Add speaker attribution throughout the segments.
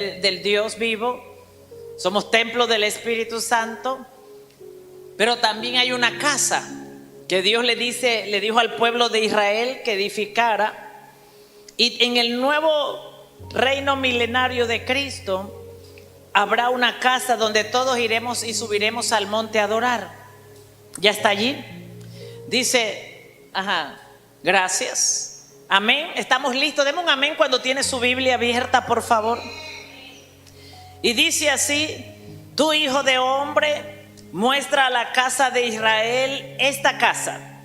Speaker 1: del Dios vivo, somos templo del Espíritu Santo, pero también hay una casa que Dios le dijo al pueblo de Israel que edificara. Y en el nuevo reino milenario de Cristo habrá una casa donde todos iremos y subiremos al monte a adorar. ¿Ya está allí? Dice, gracias. Amén. ¿Estamos listos? Deme un amén cuando tiene su Biblia abierta, por favor. Y dice así: tú, hijo de hombre, muestra a la casa de Israel esta casa.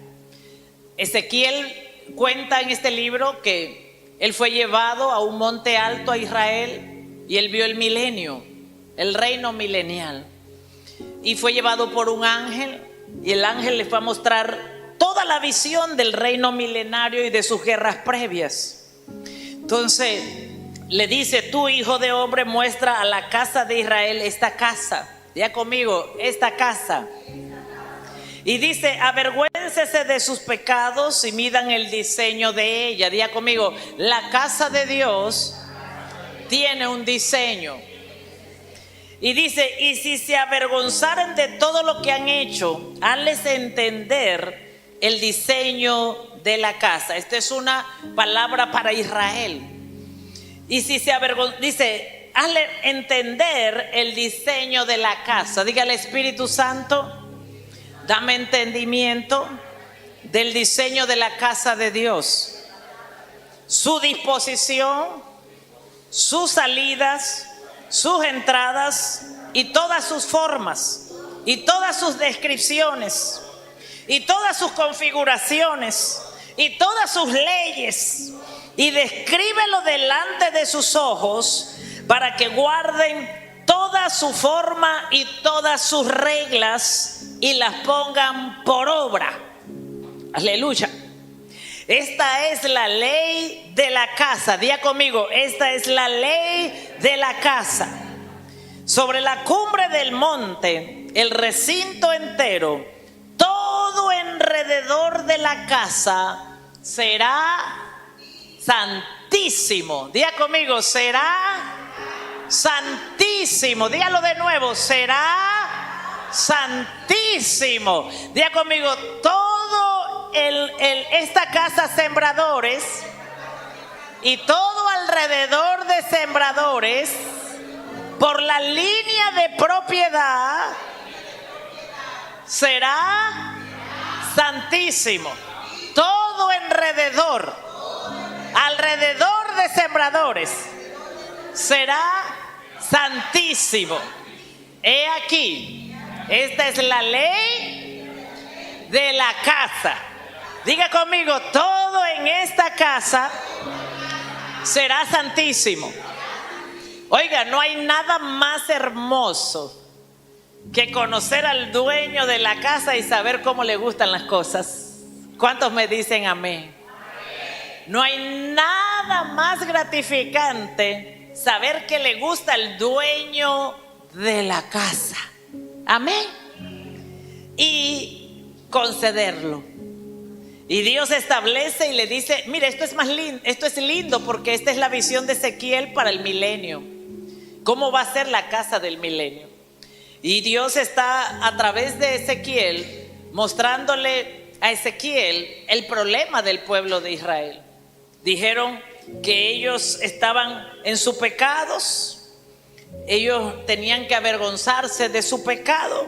Speaker 1: Ezequiel cuenta en este libro que él fue llevado a un monte alto a Israel y él vio el milenio, el reino milenial. Y fue llevado por un ángel y el ángel le fue a mostrar toda la visión del reino milenario y de sus guerras previas. Entonces le dice: tú, hijo de hombre, muestra a la casa de Israel esta casa. Ya conmigo, esta casa. Y dice: avergüéncese de sus pecados y midan el diseño de ella. Diga conmigo: la casa de Dios tiene un diseño. Y dice: y si se avergonzaren de todo lo que han hecho, hazles entender el diseño de la casa. Esta es una palabra para Israel. Y si se avergonzan, dice: hazle entender el diseño de la casa. Dígale: Espíritu Santo, dame entendimiento del diseño de la casa de Dios, su disposición, sus salidas, sus entradas y todas sus formas y todas sus descripciones y todas sus configuraciones y todas sus leyes, y descríbelo delante de sus ojos para que guarden toda su forma y todas sus reglas y las pongan por obra. Aleluya. Esta es la ley de la casa. Diga conmigo: esta es la ley de la casa. Sobre la cumbre del monte, el recinto entero, todo alrededor de la casa será santísimo. Diga conmigo: será santísimo. Dígalo de nuevo: será santísimo. Diga conmigo: todo esta casa sembradores y todo alrededor de sembradores, por la línea de propiedad, será santísimo. Todo alrededor de sembradores será santísimo. He aquí, esta es la ley de la casa. Diga conmigo: todo en esta casa será santísimo. Oiga, no hay nada más hermoso que conocer al dueño de la casa y saber cómo le gustan las cosas. ¿Cuántos me dicen amén? No hay nada más gratificante saber que le gusta al dueño de la casa. Amén. Y concederlo. Y Dios establece y le dice: mire, esto es más lindo, esto es lindo porque esta es la visión de Ezequiel para el milenio. ¿Cómo va a ser la casa del milenio? Y Dios está a través de Ezequiel mostrándole a Ezequiel el problema del pueblo de Israel. Dijeron que ellos estaban en sus pecados, ellos tenían que avergonzarse de su pecado.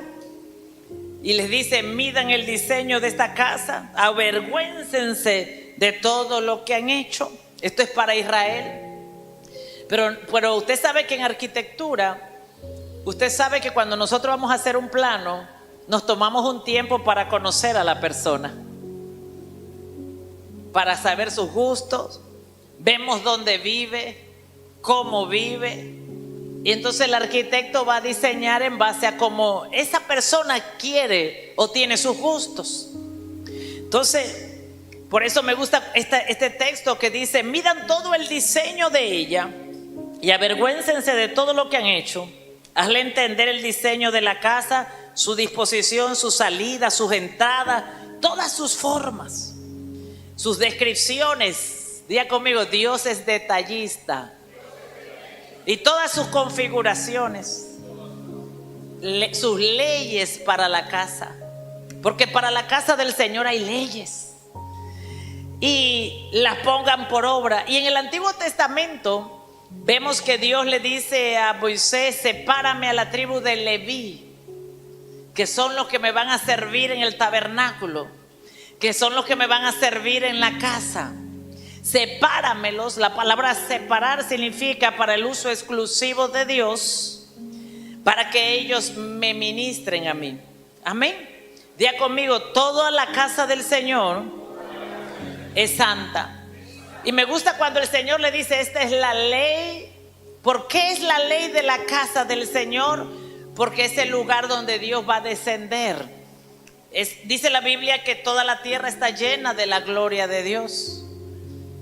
Speaker 1: Y les dice: midan el diseño de esta casa, avergüéncense de todo lo que han hecho. Esto es para Israel. Pero usted sabe que en arquitectura, usted sabe que cuando nosotros vamos a hacer un plano, nos tomamos un tiempo para conocer a la persona, para saber sus gustos, vemos dónde vive, cómo vive. Y entonces el arquitecto va a diseñar en base a cómo esa persona quiere o tiene sus gustos. Entonces, por eso me gusta este texto que dice: midan todo el diseño de ella y avergüéncense de todo lo que han hecho. Hazle entender el diseño de la casa, su disposición, su salida, sus entradas, todas sus formas, sus descripciones. Diga conmigo: Dios es detallista. y todas sus configuraciones, sus leyes para la casa, porque para la casa del Señor hay leyes, y las pongan por obra. Y en el Antiguo Testamento vemos que Dios le dice a Moisés: sepárame a la tribu de Leví, que son los que me van a servir en el tabernáculo, que son los que me van a servir en la casa. Sepáramelos. La palabra separar significa para el uso exclusivo de Dios, para que ellos me ministren a mí. Amén. Diga conmigo: toda la casa del Señor es santa. Y me gusta cuando el Señor le dice: esta es la ley. ¿Por qué es la ley de la casa del Señor? Porque es el lugar donde Dios va a descender. Dice la Biblia que toda la tierra está llena de la gloria de Dios.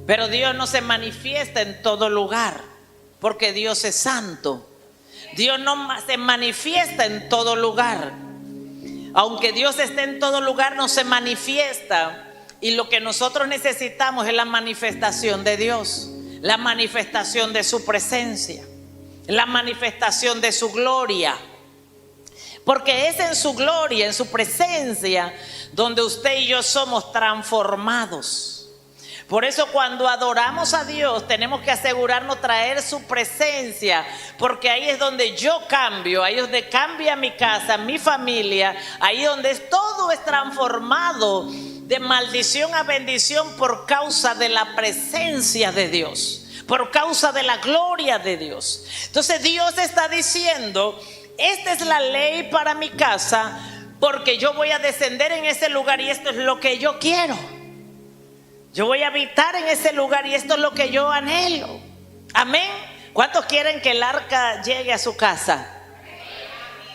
Speaker 1: Pero Dios no se manifiesta en todo lugar, porque Dios es santo. Dios no se manifiesta en todo lugar. Aunque Dios esté en todo lugar, no se manifiesta. Y lo que nosotros necesitamos es la manifestación de Dios, la manifestación de su presencia, la manifestación de su gloria. Porque es en su gloria, en su presencia, donde usted y yo somos transformados. Por eso cuando adoramos a Dios tenemos que asegurarnos traer su presencia, porque ahí es donde yo cambio, ahí es donde cambia mi casa, mi familia, ahí donde todo es transformado de maldición a bendición por causa de la presencia de Dios, por causa de la gloria de Dios. Entonces Dios está diciendo: esta es la ley para mi casa, porque yo voy a descender en ese lugar y esto es lo que yo quiero. Yo voy a habitar en ese lugar y esto es lo que yo anhelo. Amén. ¿Cuántos quieren que el arca llegue a su casa?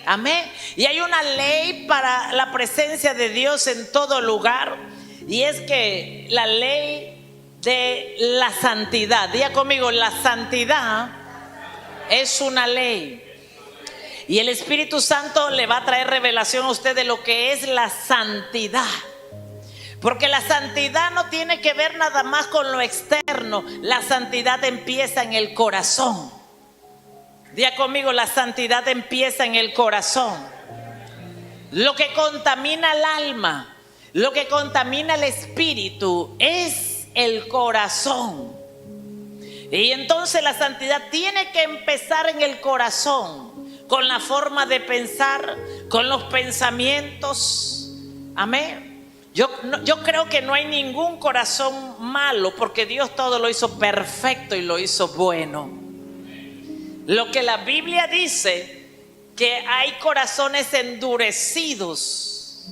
Speaker 1: Amén. Y hay una ley para la presencia de Dios en todo lugar, y es que la ley de la santidad. Diga conmigo: la santidad es una ley. Y el Espíritu Santo le va a traer revelación a usted de lo que es la santidad. Porque la santidad no tiene que ver nada más con lo externo. La santidad empieza en el corazón. Diga conmigo: la santidad empieza en el corazón. Lo que contamina el alma, lo que contamina el espíritu es el corazón. Y entonces la santidad tiene que empezar en el corazón, con la forma de pensar, con los pensamientos. Amén. Yo creo que no hay ningún corazón malo, porque Dios todo lo hizo perfecto y lo hizo bueno. Lo que la Biblia dice, que hay corazones endurecidos,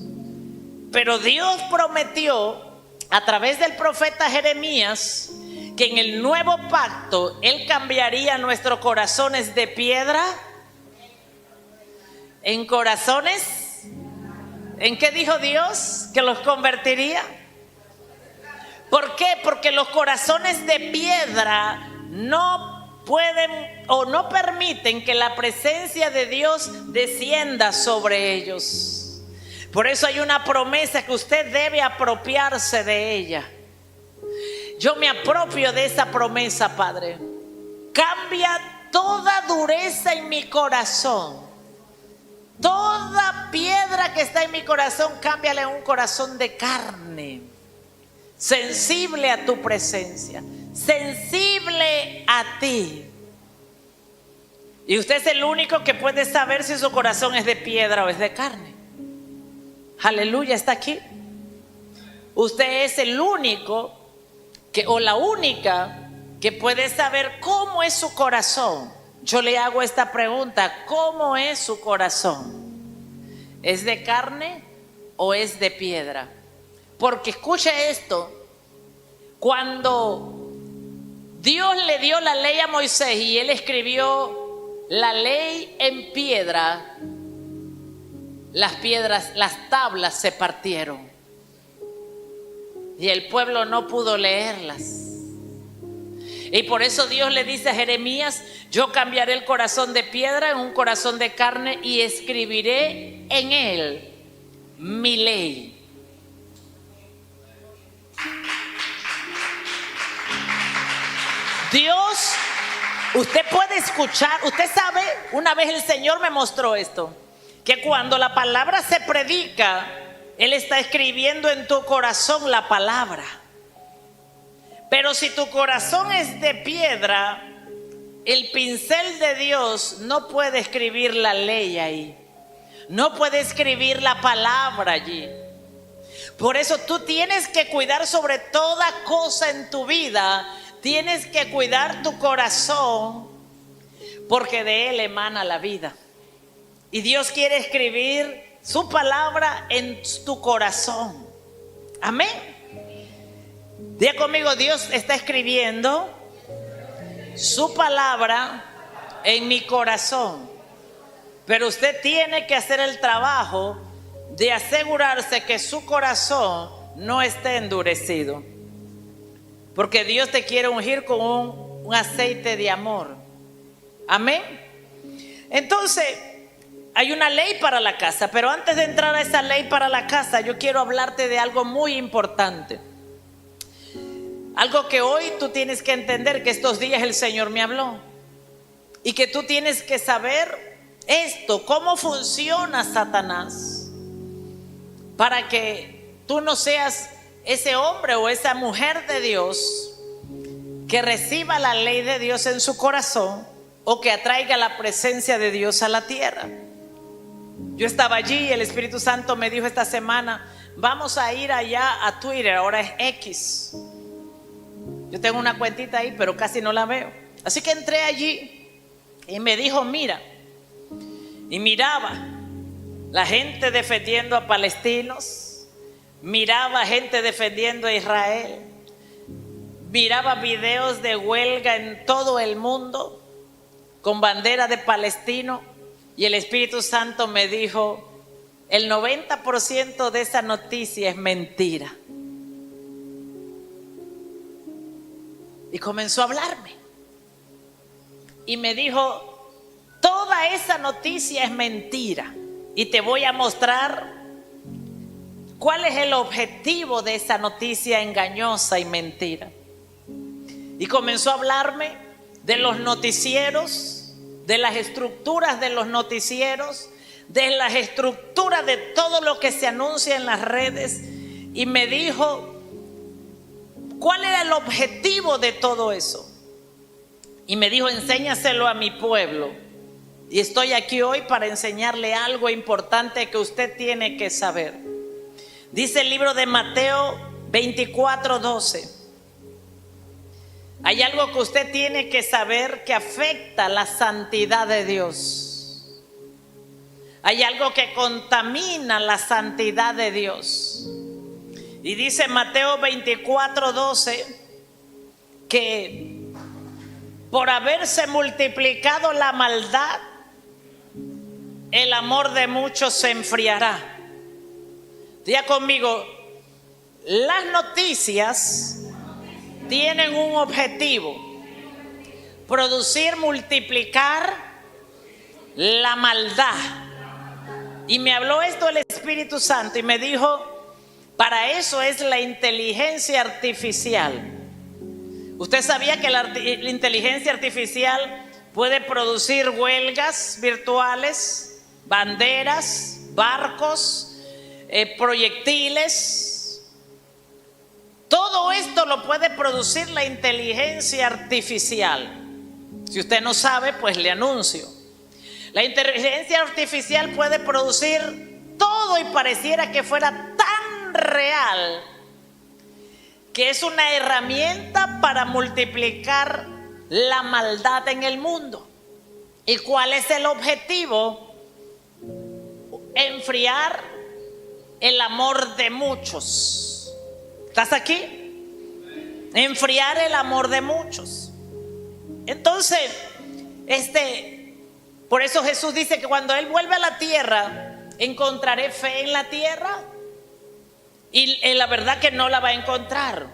Speaker 1: pero Dios prometió a través del profeta Jeremías que en el nuevo pacto Él cambiaría nuestros corazones de piedra en corazones. ¿En qué dijo Dios que los convertiría? ¿Por qué? Porque los corazones de piedra no pueden o no permiten que la presencia de Dios descienda sobre ellos. Por eso hay una promesa que usted debe apropiarse de ella. Yo me apropio de esa promesa, Padre. Cambia toda dureza en mi corazón. Toda piedra que está en mi corazón, cámbiale a un corazón de carne, sensible a tu presencia, sensible a ti. Y usted es el único que puede saber si su corazón es de piedra o es de carne. Aleluya, está aquí. Usted es el único o la única que puede saber cómo es su corazón. Yo le hago esta pregunta: ¿cómo es su corazón? ¿Es de carne o es de piedra? Porque escuche esto: cuando Dios le dio la ley a Moisés y él escribió la ley en piedra, las tablas se partieron y el pueblo no pudo leerlas. Y por eso Dios le dice a Jeremías: yo cambiaré el corazón de piedra en un corazón de carne y escribiré en él mi ley. Dios Usted puede escuchar, usted sabe, una vez el Señor me mostró esto, que cuando la palabra se predica, Él está escribiendo en tu corazón la palabra. Pero si tu corazón es de piedra, el pincel de Dios no puede escribir la ley ahí. No puede escribir la palabra allí. Por eso tú tienes que cuidar sobre toda cosa en tu vida. Tienes que cuidar tu corazón, porque de él emana la vida. Y Dios quiere escribir su palabra en tu corazón. Amén. Diga conmigo, Dios está escribiendo su palabra en mi corazón. Pero usted tiene que hacer el trabajo de asegurarse que su corazón no esté endurecido. Porque Dios te quiere ungir con un aceite de amor. Amén. Entonces, hay una ley para la casa, pero antes de entrar a esa ley para la casa, yo quiero hablarte de algo muy importante. Algo que hoy tú tienes que entender, que estos días el Señor me habló. Y que tú tienes que saber esto, cómo funciona Satanás, para que tú no seas ese hombre o esa mujer de Dios que reciba la ley de Dios en su corazón o que atraiga la presencia de Dios a la tierra. Yo estaba allí y el Espíritu Santo me dijo esta semana: vamos a ir allá a Twitter, ahora es X. Yo tengo una cuentita ahí, pero casi no la veo. Así que entré allí y me dijo: mira. Y miraba la gente defendiendo a palestinos, miraba gente defendiendo a Israel, miraba videos de huelga en todo el mundo con bandera de palestino, y el Espíritu Santo me dijo: el 90% de esa noticia es mentira. Y comenzó a hablarme y me dijo: toda esa noticia es mentira, y te voy a mostrar cuál es el objetivo de esa noticia engañosa y mentira. Y comenzó a hablarme de los noticieros, de las estructuras de los noticieros, de las estructuras de todo lo que se anuncia en las redes, y me dijo cuál era el objetivo de todo eso. Y me dijo: enséñaselo a mi pueblo. Y estoy aquí hoy para enseñarle algo importante que usted tiene que saber. Dice el libro de Mateo 24:12. Hay algo que usted tiene que saber que afecta la santidad de Dios. Hay algo que contamina la santidad de Dios. Y dice Mateo 24:12 que por haberse multiplicado la maldad, el amor de muchos se enfriará. Diga conmigo: las noticias tienen un objetivo: producir, multiplicar la maldad. Y me habló esto el Espíritu Santo y me dijo: para eso es la inteligencia artificial. ¿Usted sabía que la inteligencia artificial puede producir huelgas virtuales, banderas, barcos, proyectiles? Todo esto lo puede producir la inteligencia artificial. Si usted no sabe, pues le anuncio. La inteligencia artificial puede producir todo y pareciera que fuera tan real que es una herramienta para multiplicar la maldad en el mundo. ¿Y cuál es el objetivo? Enfriar el amor de muchos. ¿Estás aquí? Enfriar el amor de muchos. Entonces, por eso Jesús dice que cuando Él vuelve a la tierra, ¿encontraré fe en la tierra? Y la verdad que no la va a encontrar.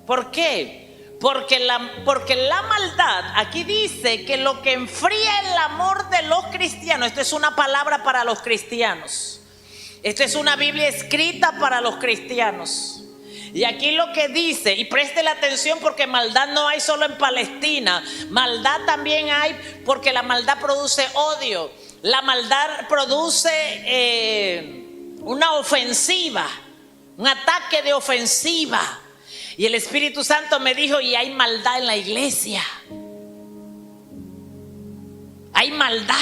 Speaker 1: ¿Por qué? Porque la maldad, aquí dice que lo que enfría el amor de los cristianos, esto es una palabra para los cristianos, esto es una Biblia escrita para los cristianos. Y aquí lo que dice, y preste la atención porque maldad no hay solo en Palestina, maldad también hay porque la maldad produce odio, la maldad produce una ofensiva, un ataque de ofensiva. Y el Espíritu Santo me dijo, y hay maldad en la iglesia, hay maldad.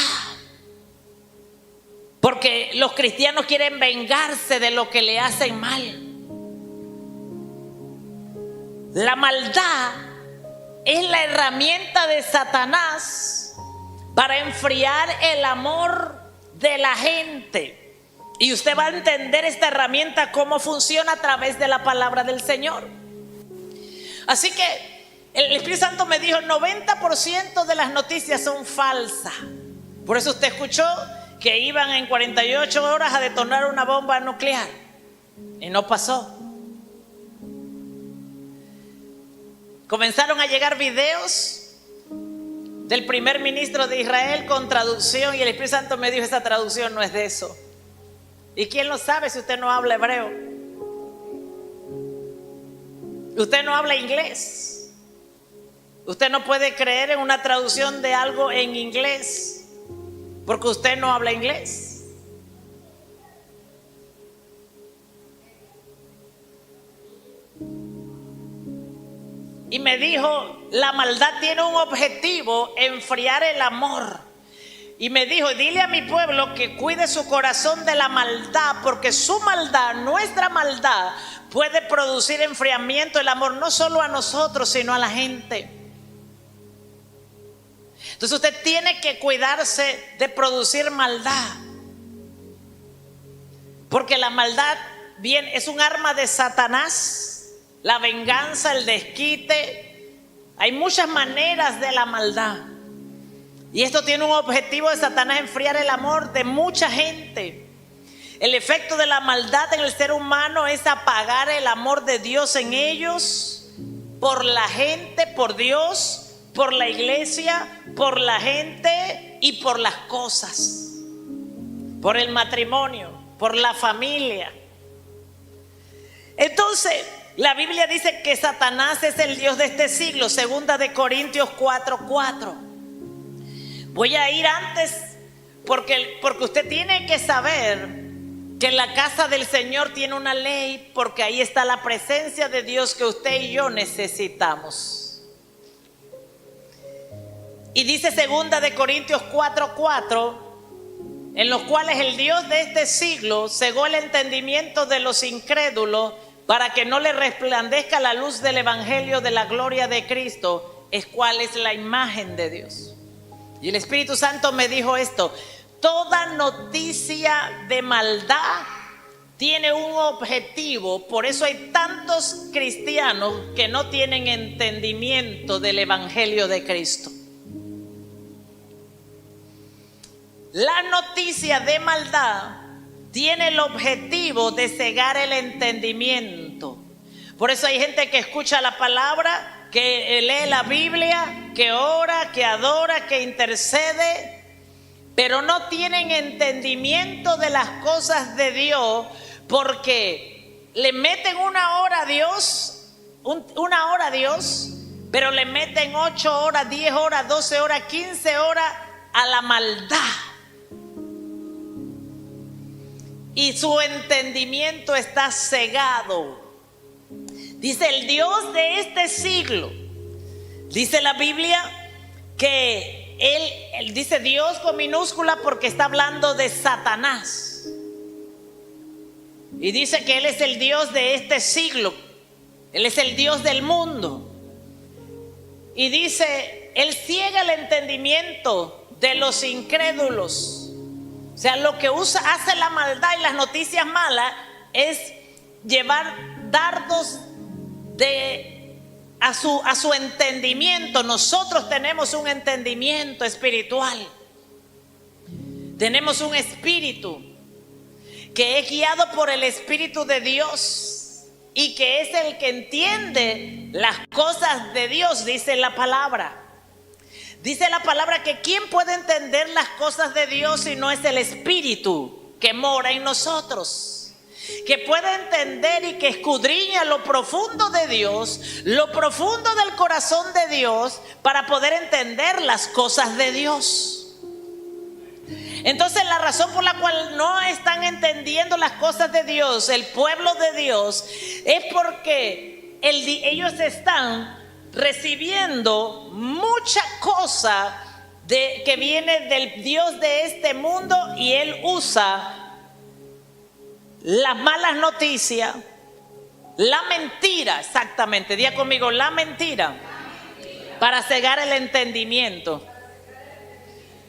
Speaker 1: Porque los cristianos quieren vengarse de lo que le hacen mal. La maldad es la herramienta de Satanás para enfriar el amor de la gente. Y usted va a entender esta herramienta cómo funciona a través de la palabra del Señor. Así que el Espíritu Santo me dijo, 90% de las noticias son falsas. Por eso usted escuchó que iban en 48 horas a detonar una bomba nuclear y no pasó. Comenzaron a llegar videos del primer ministro de Israel con traducción y el Espíritu Santo me dijo, esa traducción no es de eso. ¿Y quién lo sabe si usted no habla hebreo? Usted no habla inglés. Usted no puede creer en una traducción de algo en inglés porque usted no habla inglés. Y me dijo, la maldad tiene un objetivo, enfriar el amor. Y me dijo, dile a mi pueblo que cuide su corazón de la maldad, porque su maldad, nuestra maldad, puede producir enfriamiento del amor, no solo a nosotros, sino a la gente. Entonces usted tiene que cuidarse de producir maldad, porque la maldad bien es un arma de Satanás. La venganza, el desquite, hay muchas maneras de la maldad. Y esto tiene un objetivo de Satanás, enfriar el amor de mucha gente. El efecto de la maldad en el ser humano es apagar el amor de Dios en ellos, por la gente, por Dios, por la iglesia, por la gente y por las cosas, por el matrimonio, por la familia. Entonces, la Biblia dice que Satanás es el Dios de este siglo, 2 Corintios 4:4. Voy a ir antes porque usted tiene que saber que la casa del Señor tiene una ley, porque ahí está la presencia de Dios que usted y yo necesitamos. Y dice 2 Corintios 4:4, en los cuales el Dios de este siglo cegó el entendimiento de los incrédulos para que no le resplandezca la luz del evangelio de la gloria de Cristo, es cual es la imagen de Dios. Y el Espíritu Santo me dijo esto: toda noticia de maldad tiene un objetivo. Por eso hay tantos cristianos que no tienen entendimiento del evangelio de Cristo. La noticia de maldad tiene el objetivo de cegar el entendimiento. Por eso hay gente que escucha la palabra, que lee la Biblia, que ora, que adora, que intercede, pero no tienen entendimiento de las cosas de Dios, porque le meten una hora a Dios, pero le meten 8 horas, 10 horas, 12 horas, 15 horas a la maldad. Y su entendimiento está cegado. Dice el Dios de este siglo. Dice la Biblia que él dice Dios con minúscula porque está hablando de Satanás. Y dice que Él es el Dios de este siglo. Él es el Dios del mundo. Y dice, Él ciega el entendimiento de los incrédulos. O sea, lo que hace la maldad y las noticias malas es llevar dardos a su entendimiento. Nosotros tenemos un entendimiento espiritual. Tenemos un espíritu que es guiado por el Espíritu de Dios y que es el que entiende las cosas de Dios, dice la palabra. Dice la palabra que ¿quién puede entender las cosas de Dios si no es el Espíritu que mora en nosotros? que puede entender y que escudriña lo profundo de Dios, lo profundo del corazón de Dios, para poder entender las cosas de Dios. Entonces la razón por la cual no están entendiendo las cosas de Dios, el pueblo de Dios, es porque ellos están recibiendo mucha cosa que viene del Dios de este mundo, y Él usa las malas noticias, la mentira, exactamente, diga conmigo, la mentira, para cegar el entendimiento.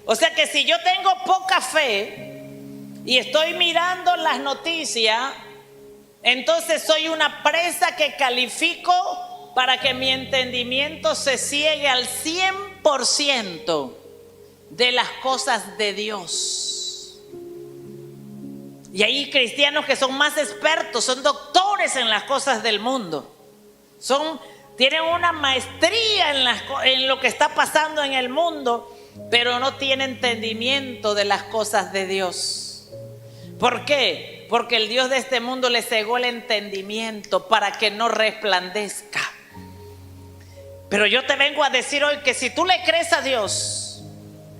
Speaker 1: O sea que si yo tengo poca fe y estoy mirando las noticias, entonces soy una presa que califico para que mi entendimiento se ciegue al 100% de las cosas de Dios. Y hay cristianos que son más expertos, son doctores en las cosas del mundo, tienen una maestría en lo que está pasando en el mundo, pero no tienen entendimiento de las cosas de Dios. ¿Por qué? Porque el Dios de este mundo le cegó el entendimiento para que no resplandezca. Pero yo te vengo a decir hoy que si tú le crees a Dios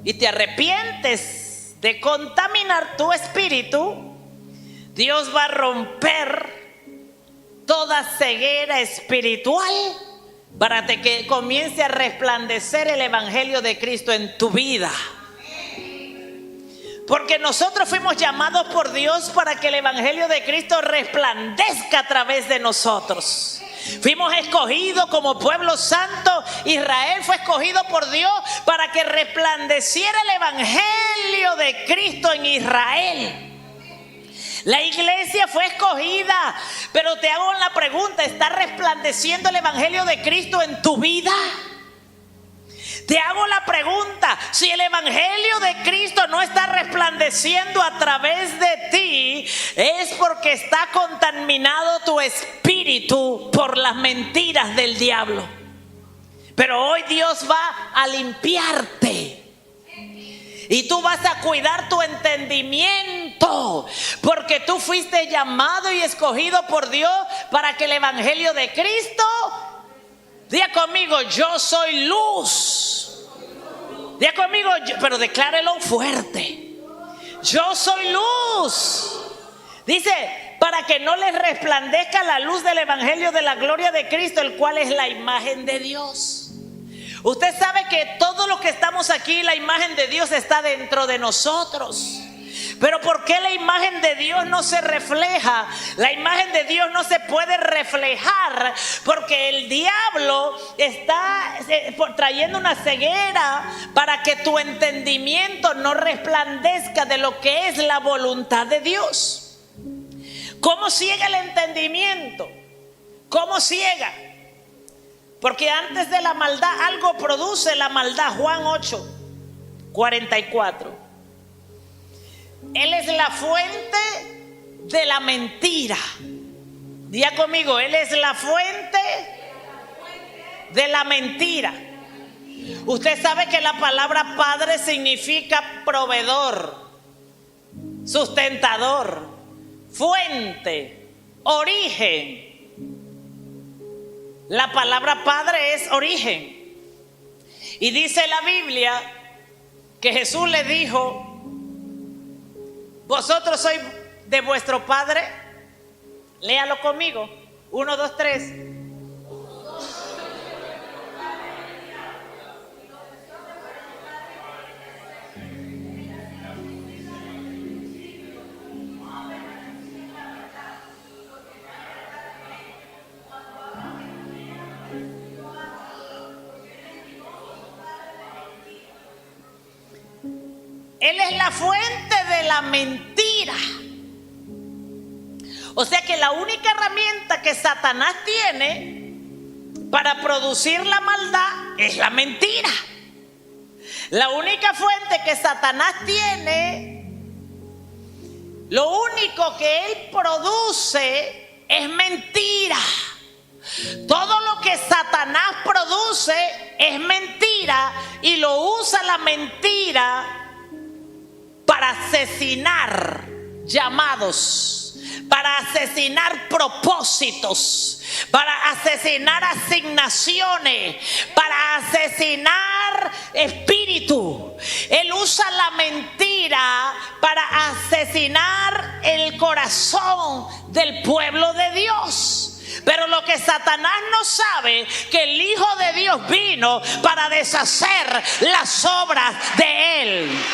Speaker 1: y te arrepientes de contaminar tu espíritu, Dios va a romper toda ceguera espiritual para que comience a resplandecer el evangelio de Cristo en tu vida. Porque nosotros fuimos llamados por Dios para que el evangelio de Cristo resplandezca a través de nosotros. Fuimos escogidos como pueblo santo. Israel fue escogido por Dios para que resplandeciera el evangelio de Cristo en Israel. La iglesia fue escogida, pero te hago la pregunta: ¿está resplandeciendo el evangelio de Cristo en tu vida? Te hago la pregunta: si el evangelio de Cristo no está resplandeciendo a través de ti, es porque está contaminado tu espíritu por las mentiras del diablo. Pero hoy Dios va a limpiarte. Y tú vas a cuidar tu entendimiento, porque tú fuiste llamado y escogido por Dios para que el evangelio de Cristo, diga conmigo, yo soy luz. Diga conmigo, pero declárelo fuerte. Yo soy luz. Dice, para que no les resplandezca la luz del evangelio de la gloria de Cristo, el cual es la imagen de Dios. Usted sabe que todos los que estamos aquí, la imagen de Dios está dentro de nosotros. Pero ¿por qué la imagen de Dios no se refleja? La imagen de Dios no se puede reflejar porque el diablo está trayendo una ceguera para que tu entendimiento no resplandezca de lo que es la voluntad de Dios. ¿Cómo ciega el entendimiento? ¿Cómo ciega? Porque antes de la maldad algo produce la maldad. Juan 8:44. Él es la fuente de la mentira. Diga conmigo, Él es la fuente de la mentira. Usted sabe que la palabra padre significa proveedor, sustentador, fuente, origen. La palabra padre es origen. Y dice la Biblia que Jesús le dijo: vosotros sois de vuestro padre. Léalo conmigo. 1, 2, 3. Él es la fuente de la mentira. O sea que la única herramienta que Satanás tiene para producir la maldad es la mentira. La única fuente que Satanás tiene, lo único que él produce es mentira. Todo lo que Satanás produce es mentira y lo usa la mentira para asesinar llamados, para asesinar propósitos, para asesinar asignaciones, para asesinar espíritu. Él usa la mentira para asesinar el corazón del pueblo de Dios. Pero lo que Satanás no sabe, que el Hijo de Dios vino para deshacer las obras de Él.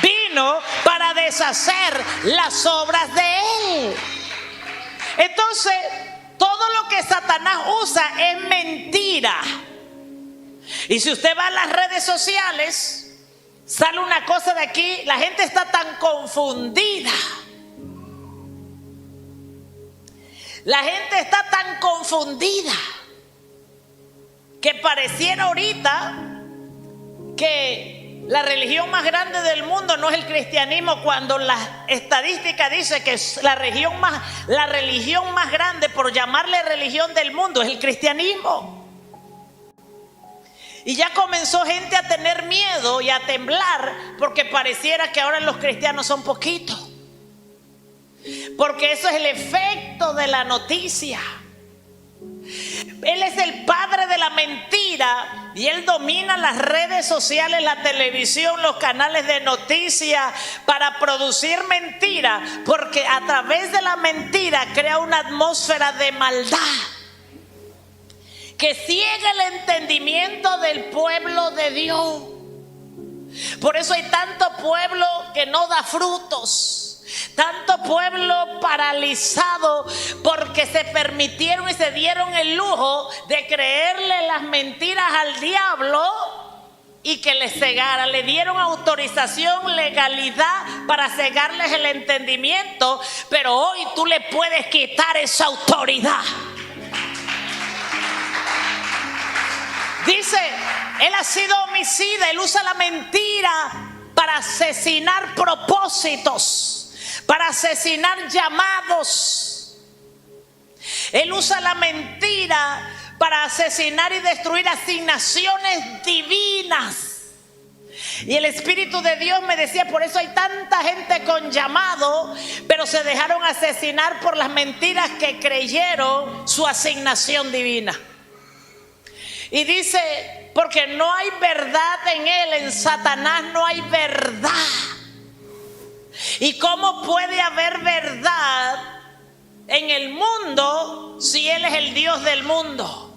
Speaker 1: Vino para deshacer las obras de Él. Entonces, todo lo que Satanás usa es mentira. Y si usted va a las redes sociales, sale una cosa de aquí, la gente está tan confundida. La gente está tan confundida que pareciera ahorita que la religión más grande del mundo no es el cristianismo, cuando la estadística dice que la religión más grande, por llamarle religión del mundo, es el cristianismo. Y ya comenzó gente a tener miedo y a temblar porque pareciera que ahora los cristianos son poquitos. Porque eso es el efecto de la noticia. Él es el padre de la mentira y él domina las redes sociales, la televisión, los canales de noticias para producir mentira, porque a través de la mentira crea una atmósfera de maldad que ciega el entendimiento del pueblo de Dios. Por eso hay tanto pueblo que no da frutos. Tanto pueblo paralizado porque se permitieron y se dieron el lujo de creerle las mentiras al diablo y que les cegara. Le dieron autorización, legalidad para cegarles el entendimiento, pero hoy tú le puedes quitar esa autoridad. Dice, él ha sido homicida, él usa la mentira para asesinar propósitos, para asesinar llamados. Él usa la mentira para asesinar y destruir asignaciones divinas. Y el Espíritu de Dios me decía, por eso hay tanta gente con llamado, pero se dejaron asesinar por las mentiras que creyeron su asignación divina. Y dice, porque no hay verdad en él, en Satanás no hay verdad. ¿Y cómo puede haber verdad en el mundo si él es el Dios del mundo?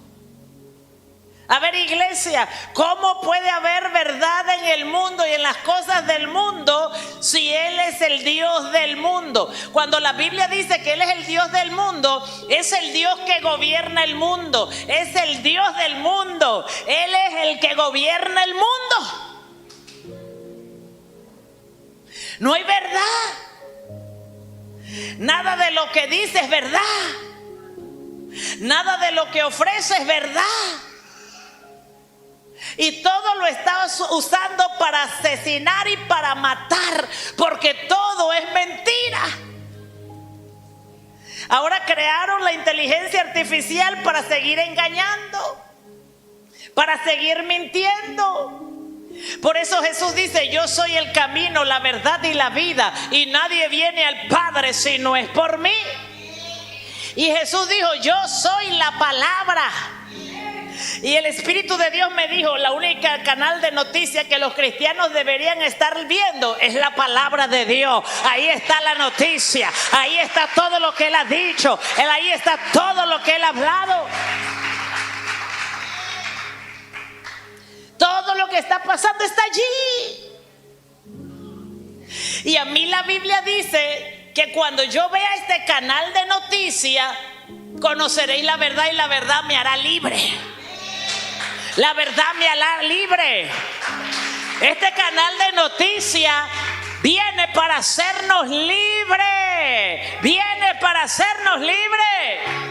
Speaker 1: A ver, iglesia, ¿cómo puede haber verdad en el mundo y en las cosas del mundo si él es el Dios del mundo? Cuando la Biblia dice que él es el Dios del mundo, es el Dios que gobierna el mundo, es el Dios del mundo, él es el que gobierna el mundo. No hay verdad. Nada de lo que dice es verdad. Nada de lo que ofrece es verdad. Y todo lo está usando para asesinar y para matar, porque todo es mentira. Ahora crearon la inteligencia artificial para seguir engañando, para seguir mintiendo. Por eso Jesús dice, yo soy el camino, la verdad y la vida, y nadie viene al Padre si no es por mí. Y Jesús dijo, yo soy la palabra. Y el Espíritu de Dios me dijo, la única canal de noticias que los cristianos deberían estar viendo es la palabra de Dios. Ahí está la noticia, ahí está todo lo que Él ha dicho, ahí está todo lo que Él ha hablado. Todo lo que está pasando está allí. Y a mí la Biblia dice que cuando yo vea este canal de noticias, conoceréis la verdad y la verdad me hará libre. La verdad me hará libre. Este canal de noticias viene para hacernos libres. Viene para hacernos libres.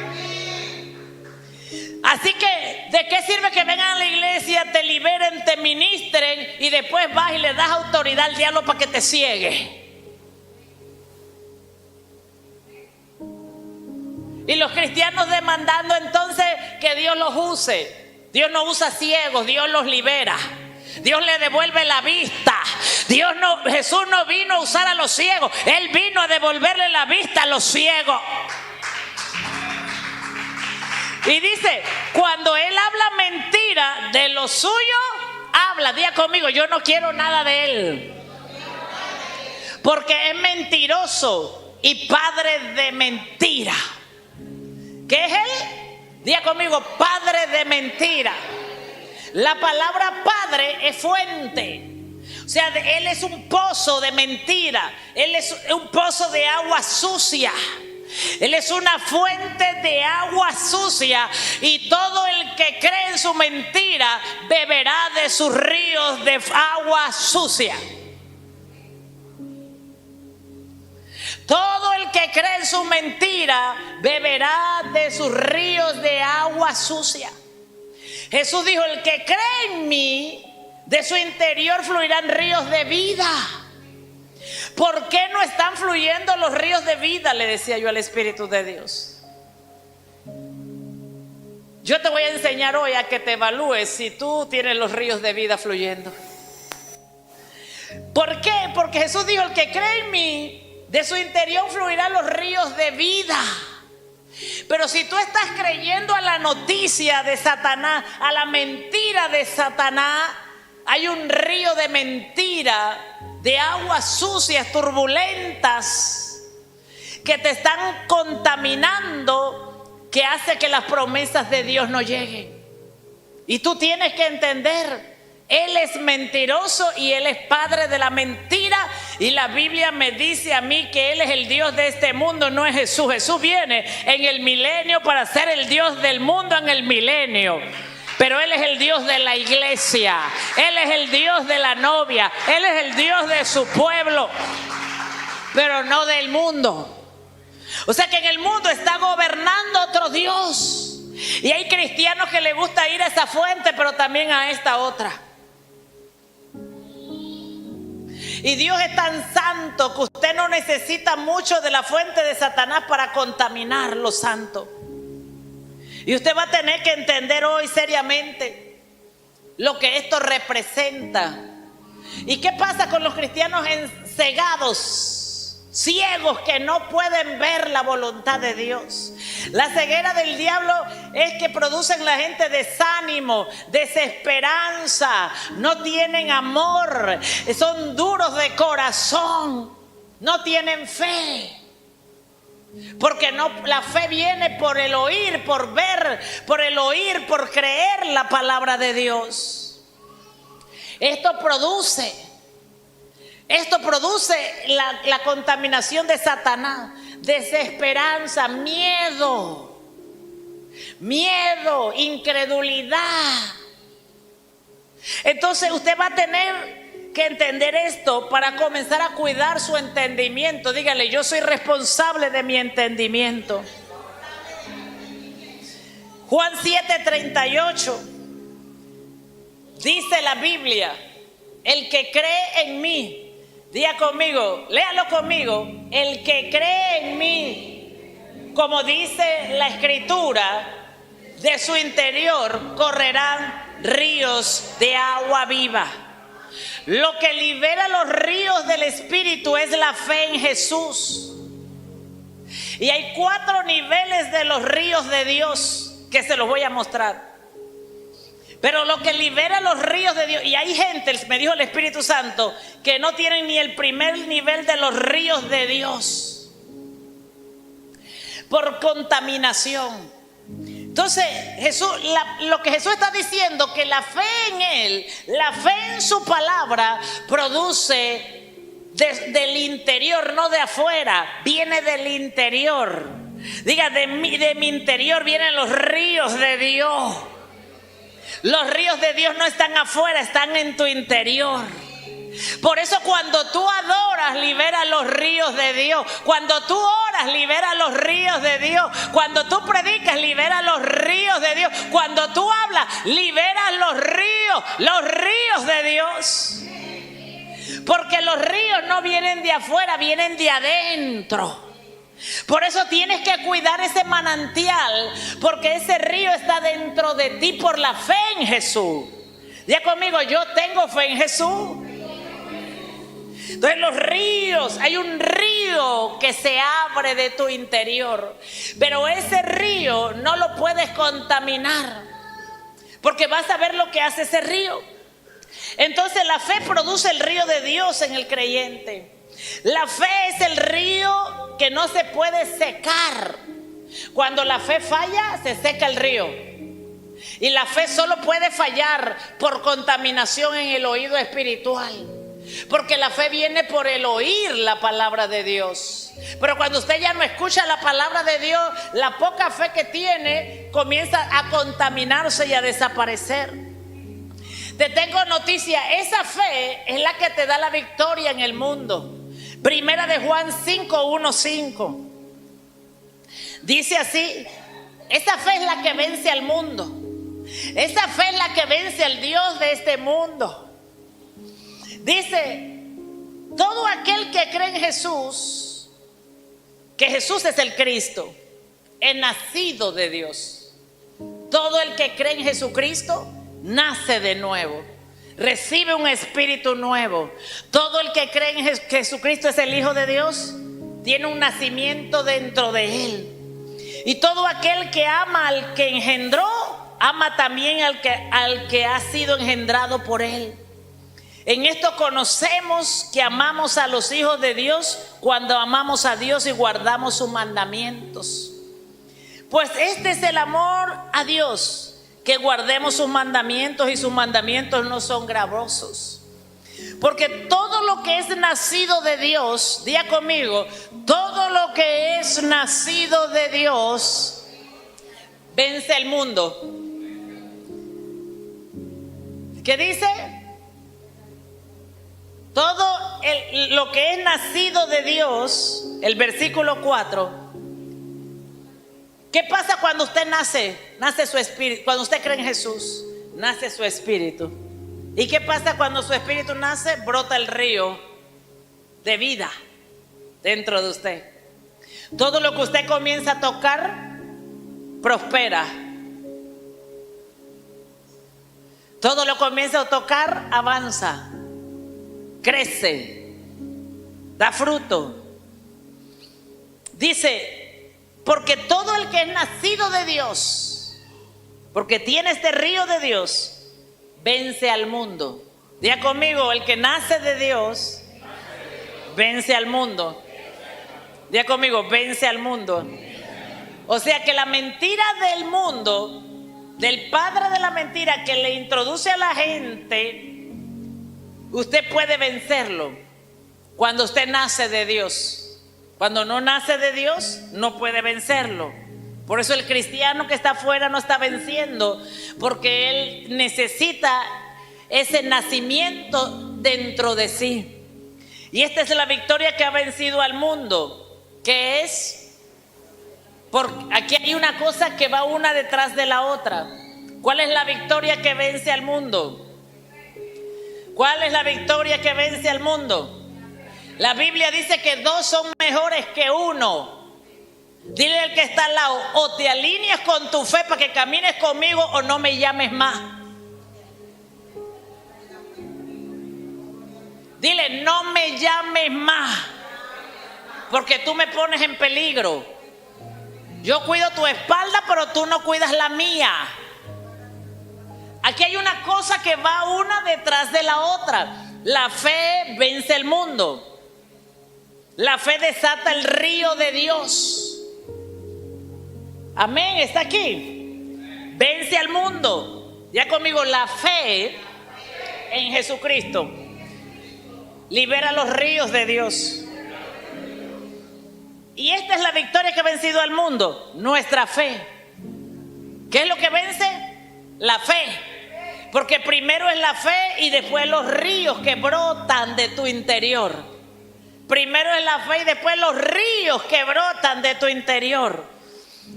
Speaker 1: Así que, ¿de qué sirve que vengan a la iglesia, te liberen, te ministren y después vas y le das autoridad al diablo para que te ciegue? Y los cristianos demandando entonces que Dios los use. Dios no usa ciegos, Dios los libera. Dios le devuelve la vista. Jesús no vino a usar a los ciegos, Él vino a devolverle la vista a los ciegos. Y dice, cuando Él habla mentira de lo suyo, habla, diga conmigo, yo no quiero nada de Él. Porque es mentiroso y padre de mentira. ¿Qué es Él? Diga conmigo, padre de mentira. La palabra padre es fuente. O sea, Él es un pozo de mentira. Él es un pozo de agua sucia. Él es una fuente de agua sucia, y todo el que cree en su mentira beberá de sus ríos de agua sucia. Todo el que cree en su mentira beberá de sus ríos de agua sucia. Jesús dijo, el que cree en mí, de su interior fluirán ríos de vida. ¿Por qué no están fluyendo los ríos de vida?, le decía yo al Espíritu de Dios. Yo te voy a enseñar hoy a que te evalúes si tú tienes los ríos de vida fluyendo. ¿Por qué? Porque Jesús dijo, el que cree en mí, de su interior fluirán los ríos de vida. Pero si tú estás creyendo a la noticia de Satanás, a la mentira de Satanás, hay un río de mentira, de aguas sucias, turbulentas, que te están contaminando, que hace que las promesas de Dios no lleguen. Y tú tienes que entender, Él es mentiroso y Él es padre de la mentira. Y la Biblia me dice a mí que Él es el Dios de este mundo, no es Jesús. Jesús viene en el milenio para ser el Dios del mundo en el milenio. Pero Él es el Dios de la iglesia, Él es el Dios de la novia, Él es el Dios de su pueblo, pero no del mundo. O sea que en el mundo está gobernando otro Dios. Y hay cristianos que les gusta ir a esa fuente, pero también a esta otra. Y Dios es tan santo que usted no necesita mucho de la fuente de Satanás para contaminar lo santo. Y usted va a tener que entender hoy seriamente lo que esto representa. ¿Y qué pasa con los cristianos cegados, ciegos, que no pueden ver la voluntad de Dios? La ceguera del diablo es que producen en la gente desánimo, desesperanza, no tienen amor, son duros de corazón, no tienen fe. Porque no, la fe viene por el oír, por ver, por el oír, por creer la palabra de Dios. Esto produce la contaminación de Satanás, desesperanza, miedo, incredulidad. Entonces usted va a tener que entender esto para comenzar a cuidar su entendimiento. Dígale, yo soy responsable de mi entendimiento. Juan 7:38 dice la Biblia, el que cree en mí, diga conmigo, léalo conmigo, el que cree en mí, como dice la Escritura, de su interior correrán ríos de agua viva. Lo que libera los ríos del Espíritu es la fe en Jesús. Y hay 4 niveles de los ríos de Dios que se los voy a mostrar. Pero lo que libera los ríos de Dios, y hay gente, me dijo el Espíritu Santo, que no tienen ni el primer nivel de los ríos de Dios por contaminación. Entonces Jesús, lo que Jesús está diciendo, que la fe en Él, la fe en su palabra, produce del interior, no de afuera, viene del interior. Diga, de mi interior vienen los ríos de Dios. Los ríos de Dios no están afuera, están en tu interior. Por eso cuando tú adoras, libera los ríos de Dios. Cuando tú oras, libera los ríos de Dios. Cuando tú predicas, libera los ríos de Dios. Cuando tú hablas, libera los ríos de Dios. Porque los ríos no vienen de afuera, vienen de adentro. Por eso tienes que cuidar ese manantial, porque ese río está dentro de ti por la fe en Jesús. Diga conmigo, yo tengo fe en Jesús. Entonces los ríos, hay un río que se abre de tu interior, pero ese río no lo puedes contaminar, porque vas a ver lo que hace ese río. Entonces la fe produce el río de Dios en el creyente. La fe es el río que no se puede secar. Cuando la fe falla, se seca el río. Y la fe solo puede fallar por contaminación en el oído espiritual, porque la fe viene por el oír la palabra de Dios. Pero cuando usted ya no escucha la palabra de Dios, la poca fe que tiene comienza a contaminarse y a desaparecer. Te tengo noticia, esa fe es la que te da la victoria en el mundo. Primera de Juan 5:1-5 dice así: esa fe es la que vence al mundo. Esa fe es la que vence al Dios de este mundo. Dice: todo aquel que cree en Jesús, que Jesús es el Cristo, es nacido de Dios. Todo el que cree en Jesucristo nace de nuevo, recibe un espíritu nuevo. Todo el que cree en Jesucristo es el Hijo de Dios, tiene un nacimiento dentro de él. Y todo aquel que ama al que engendró, ama también al que ha sido engendrado por él. En esto conocemos que amamos a los hijos de Dios, cuando amamos a Dios y guardamos sus mandamientos. Pues este es el amor a Dios, que guardemos sus mandamientos, y sus mandamientos no son gravosos. Porque todo lo que es nacido de Dios, diga conmigo, todo lo que es nacido de Dios vence el mundo. ¿Qué dice? Todo lo que es nacido de Dios, el versículo 4. ¿Qué pasa cuando usted nace? Nace su espíritu. Cuando usted cree en Jesús, nace su espíritu. ¿Y qué pasa cuando su espíritu nace? Brota el río de vida dentro de usted. Todo lo que usted comienza a tocar, prospera. Todo lo que comienza a tocar, avanza, crece, da fruto. Dice: porque todo el que es nacido de Dios, porque tiene este río de Dios, vence al mundo. Diga conmigo, el que nace de Dios, vence al mundo. Diga conmigo, vence al mundo. O sea que la mentira del mundo, del padre de la mentira que le introduce a la gente, usted puede vencerlo cuando usted nace de Dios. Cuando no nace de Dios, no puede vencerlo. Por eso el cristiano que está afuera no está venciendo, porque él necesita ese nacimiento dentro de sí. Y esta es la victoria que ha vencido al mundo, que es, aquí hay una cosa que va una detrás de la otra. ¿Cuál es la victoria que vence al mundo? ¿Cuál es la victoria que vence al mundo? La Biblia dice que dos son mejores que uno. Dile al que está al lado: o te alineas con tu fe para que camines conmigo, o no me llames más. Dile: no me llames más, porque tú me pones en peligro. Yo cuido tu espalda, pero tú no cuidas la mía. Aquí hay una cosa que va una detrás de la otra. La fe vence el mundo. La fe desata el río de Dios. Amén, está aquí. Vence al mundo. Ya conmigo, la fe en Jesucristo libera los ríos de Dios. Y esta es la victoria que ha vencido al mundo, nuestra fe. ¿Qué es lo que vence? La fe. Porque primero es la fe y después los ríos que brotan de tu interior. Primero es la fe y después los ríos que brotan de tu interior.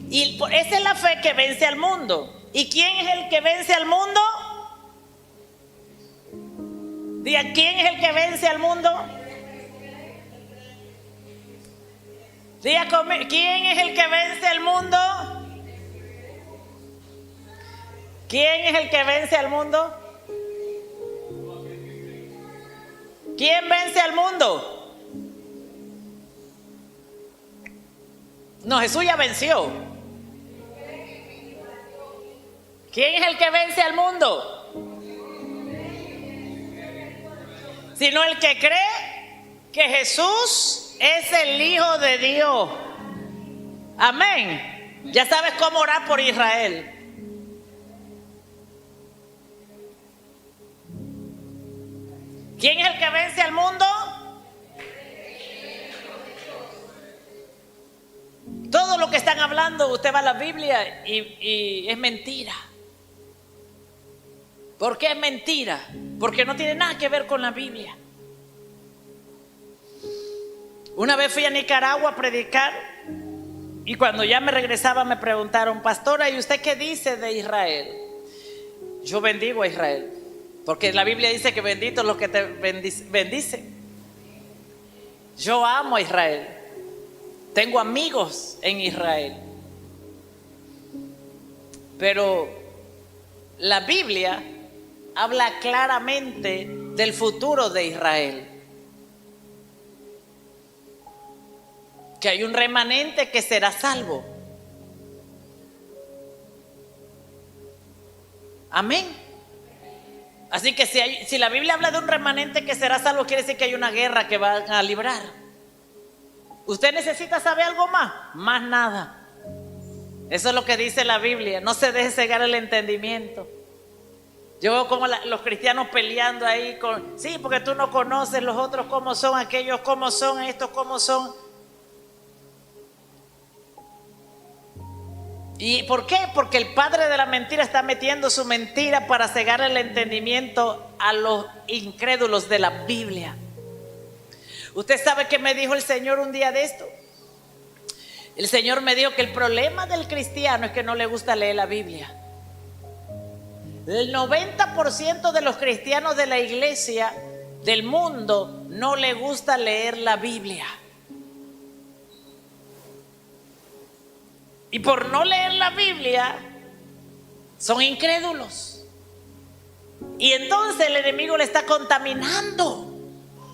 Speaker 1: Y esa es la fe que vence al mundo. ¿Y quién es el que vence al mundo? Diga, ¿quién es el que vence al mundo? Diga conmigo, ¿quién es el que vence al mundo? ¿Quién es el que vence al mundo? ¿Quién vence al mundo? No, Jesús ya venció. ¿Quién es el que vence al mundo? Sino el que cree que Jesús es el Hijo de Dios. Amén. Ya sabes cómo orar por Israel. ¿Quién es el que vence al mundo? Todo lo que están hablando, usted va a la Biblia y es mentira. ¿Por qué es mentira? Porque no tiene nada que ver con la Biblia. Una vez fui a Nicaragua a predicar y cuando ya me regresaba me preguntaron: pastora, ¿y usted qué dice de Israel? Yo bendigo a Israel, porque la Biblia dice que bendito es los que te bendice. Yo amo a Israel. Tengo amigos en Israel. Pero la Biblia habla claramente del futuro de Israel. Que hay un remanente que será salvo. Amén. Así que si la Biblia habla de un remanente que será salvo, quiere decir que hay una guerra que van a librar. ¿Usted necesita saber algo más? Más nada. Eso es lo que dice la Biblia. No se deje cegar el entendimiento. Yo veo como los cristianos peleando ahí con: sí, porque tú no conoces los otros cómo son, aquellos cómo son, estos cómo son. ¿Y por qué? Porque el padre de la mentira está metiendo su mentira para cegar el entendimiento a los incrédulos de la Biblia. ¿Usted sabe qué me dijo el Señor un día de esto? El Señor me dijo que el problema del cristiano es que no le gusta leer la Biblia. El 90% de los cristianos de la iglesia del mundo no le gusta leer la Biblia. Y por no leer la Biblia son incrédulos. Y entonces el enemigo le está contaminando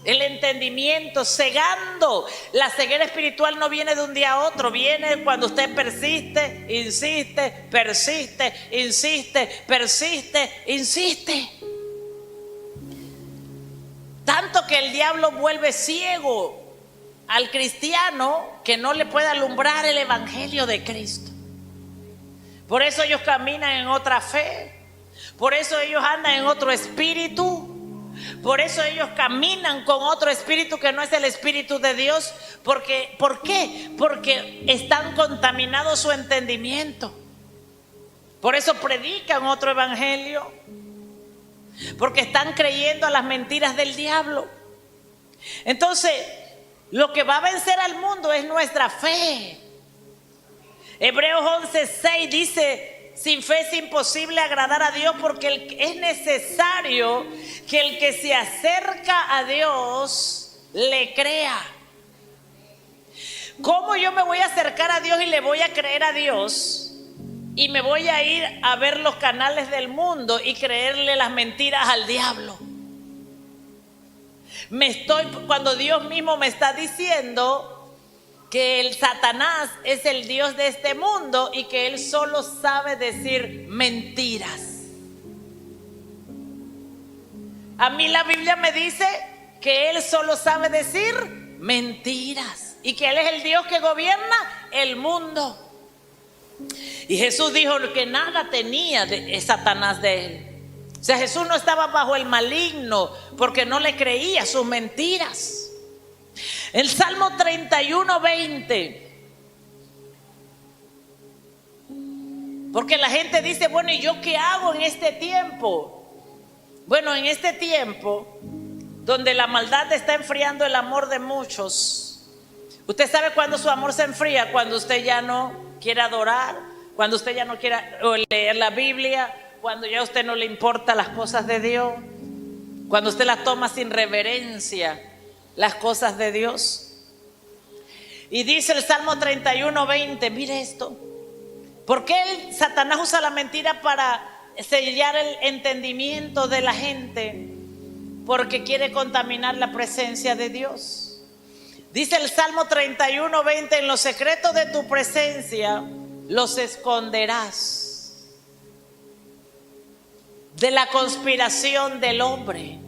Speaker 1: el entendimiento, cegando. La ceguera espiritual no viene de un día a otro, viene cuando usted persiste, insiste, persiste, insiste, persiste, insiste. Tanto que el diablo vuelve ciego al cristiano que no le puede alumbrar el evangelio de Cristo. Por eso ellos caminan en otra fe, por eso ellos andan en otro espíritu. Por eso ellos caminan con otro espíritu que no es el espíritu de Dios. ¿Por qué? Porque están contaminados su entendimiento. Por eso predican otro evangelio. Porque están creyendo a las mentiras del diablo. Entonces, lo que va a vencer al mundo es nuestra fe. Hebreos 11:6 dice: sin fe es imposible agradar a Dios, porque es necesario que el que se acerca a Dios le crea. ¿Cómo yo me voy a acercar a Dios y le voy a creer a Dios? Y me voy a ir a ver los canales del mundo y creerle las mentiras al diablo. Cuando Dios mismo me está diciendo que el Satanás es el Dios de este mundo y que él solo sabe decir mentiras. A mí la Biblia me dice que él solo sabe decir mentiras y que él es el Dios que gobierna el mundo. Y Jesús dijo que nada tenía de Satanás de él. O sea, Jesús no estaba bajo el maligno porque no le creía sus mentiras. El Salmo 31:20. Porque la gente dice: bueno, ¿y yo qué hago en este tiempo? Bueno, en este tiempo donde la maldad está enfriando el amor de muchos. Usted sabe cuándo su amor se enfría: cuando usted ya no quiere adorar, cuando usted ya no quiere leer la Biblia, cuando ya a usted no le importan las cosas de Dios, cuando usted las toma sin reverencia, las cosas de Dios. Y dice el Salmo 31:20, mire esto: ¿por qué Satanás usa la mentira para sellar el entendimiento de la gente? porque quiere contaminar la presencia de Dios. Dice el Salmo 31:20: en los secretos de tu presencia los esconderás de la conspiración del hombre.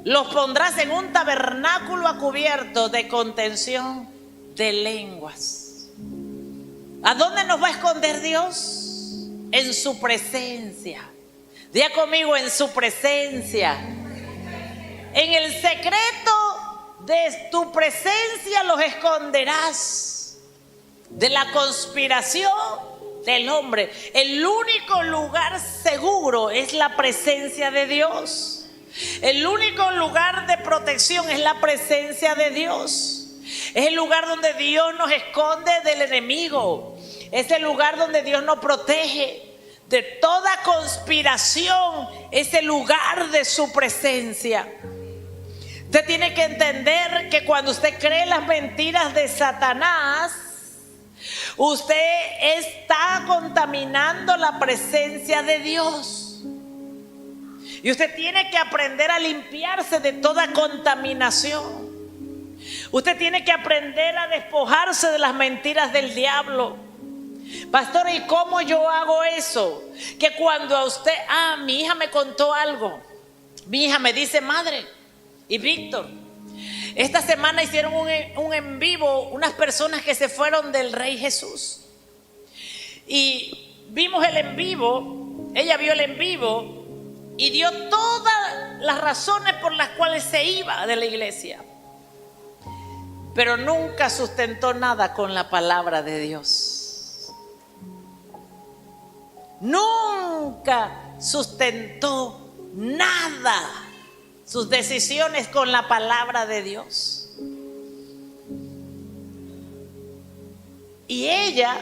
Speaker 1: Los pondrás en un tabernáculo a cubierto de contención de lenguas. ¿A dónde nos va a esconder Dios? En su presencia. Diga conmigo: en su presencia. En el secreto de tu presencia los esconderás de la conspiración del hombre. El único lugar seguro es la presencia de Dios. El único lugar de protección es la presencia de Dios. Es el lugar donde Dios nos esconde del enemigo. Es el lugar donde Dios nos protege de toda conspiración. Es el lugar de su presencia. Usted tiene que entender que cuando usted cree las mentiras de Satanás, usted está contaminando la presencia de Dios. Y usted tiene que aprender a limpiarse de toda contaminación. Usted tiene que aprender a despojarse de las mentiras del diablo. Pastor, ¿y cómo yo hago eso? Que cuando a usted, mi hija me contó algo. Mi hija me dice: madre y Víctor, esta semana hicieron un en vivo unas personas que se fueron del Rey Jesús. Y vimos el en vivo, ella vio el en vivo y dio todas las razones por las cuales se iba de la iglesia. Pero nunca sustentó nada con la palabra de Dios. Nunca sustentó nada sus decisiones con la palabra de Dios. Y ella,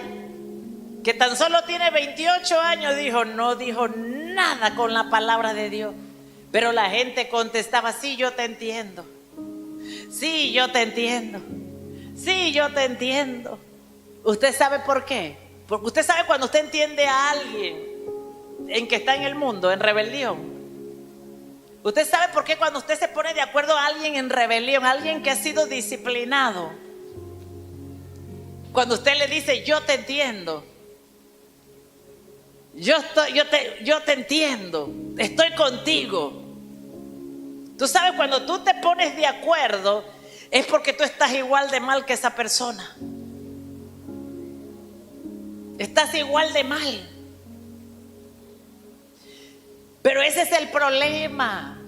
Speaker 1: que tan solo tiene 28 años, no dijo nada con la palabra de Dios. Pero la gente contestaba: sí, yo te entiendo. Sí, yo te entiendo. Sí, yo te entiendo. ¿Usted sabe por qué? Porque usted sabe cuando usted entiende a alguien en que está en el mundo, en rebelión. Usted sabe por qué cuando usted se pone de acuerdo a alguien en rebelión, a alguien que ha sido disciplinado. Cuando usted le dice: yo te entiendo. Yo te entiendo. Estoy contigo. Tú sabes, cuando tú te pones de acuerdo, es porque tú estás igual de mal que esa persona. Estás igual de mal. Pero ese es el problema.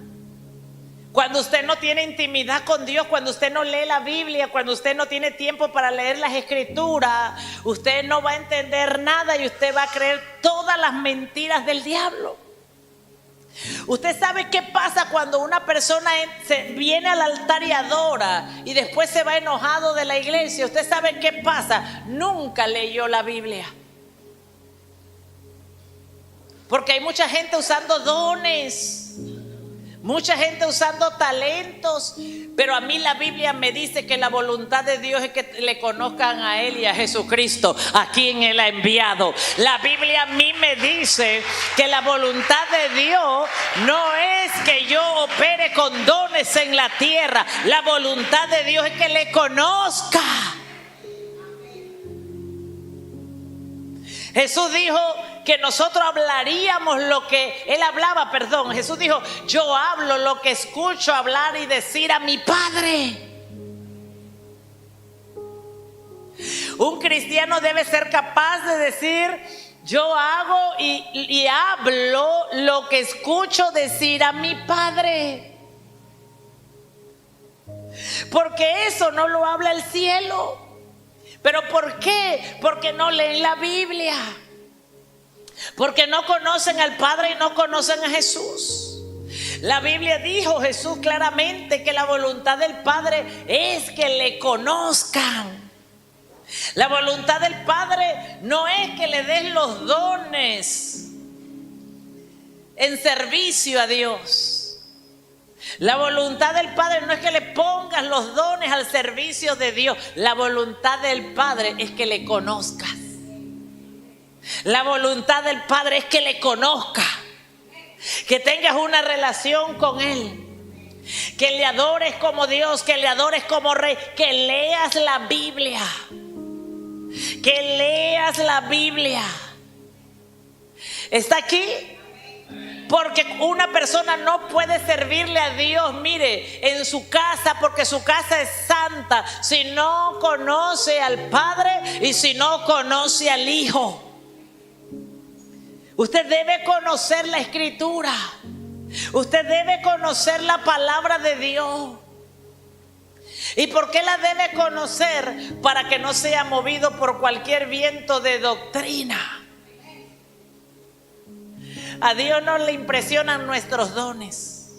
Speaker 1: Cuando usted no tiene intimidad con Dios, cuando usted no lee la Biblia, cuando usted no tiene tiempo para leer las Escrituras, usted no va a entender nada y usted va a creer todas las mentiras del diablo. Usted sabe qué pasa cuando una persona viene al altar y adora y después se va enojado de la iglesia. Usted sabe qué pasa: nunca leyó la Biblia. Porque hay mucha gente usando dones, mucha gente usando talentos, pero a mí la Biblia me dice que la voluntad de Dios es que le conozcan a Él y a Jesucristo, a quien Él ha enviado. La Biblia a mí me dice que la voluntad de Dios no es que yo opere con dones en la tierra. La voluntad de Dios es que le conozca. Jesús dijo que nosotros hablaríamos lo que Él hablaba, Jesús dijo: yo hablo lo que escucho hablar y decir a mi Padre. Un cristiano debe ser capaz de decir: yo hago y hablo lo que escucho decir a mi Padre. Porque eso no lo habla el cielo. ¿Pero por qué? Porque no leen la Biblia. Porque no conocen al Padre y no conocen a Jesús. La Biblia dijo, Jesús claramente, que la voluntad del Padre es que le conozcan. La voluntad del Padre no es que le des los dones en servicio a Dios. La voluntad del Padre no es que le pongas los dones al servicio de Dios. La voluntad del Padre es que le conozcas. La voluntad del Padre es que le conozcas, que tengas una relación con Él. que le adores como Dios, que le adores como Rey, que leas la Biblia, que leas la Biblia. ¿Está aquí? Porque una persona no puede servirle a Dios, mire, en su casa, porque su casa es santa, si no conoce al Padre y si no conoce al Hijo. Usted debe conocer la Escritura. Usted debe conocer la palabra de Dios. ¿Y por qué la debe conocer? Para que no sea movido por cualquier viento de doctrina. A Dios no le impresionan nuestros dones.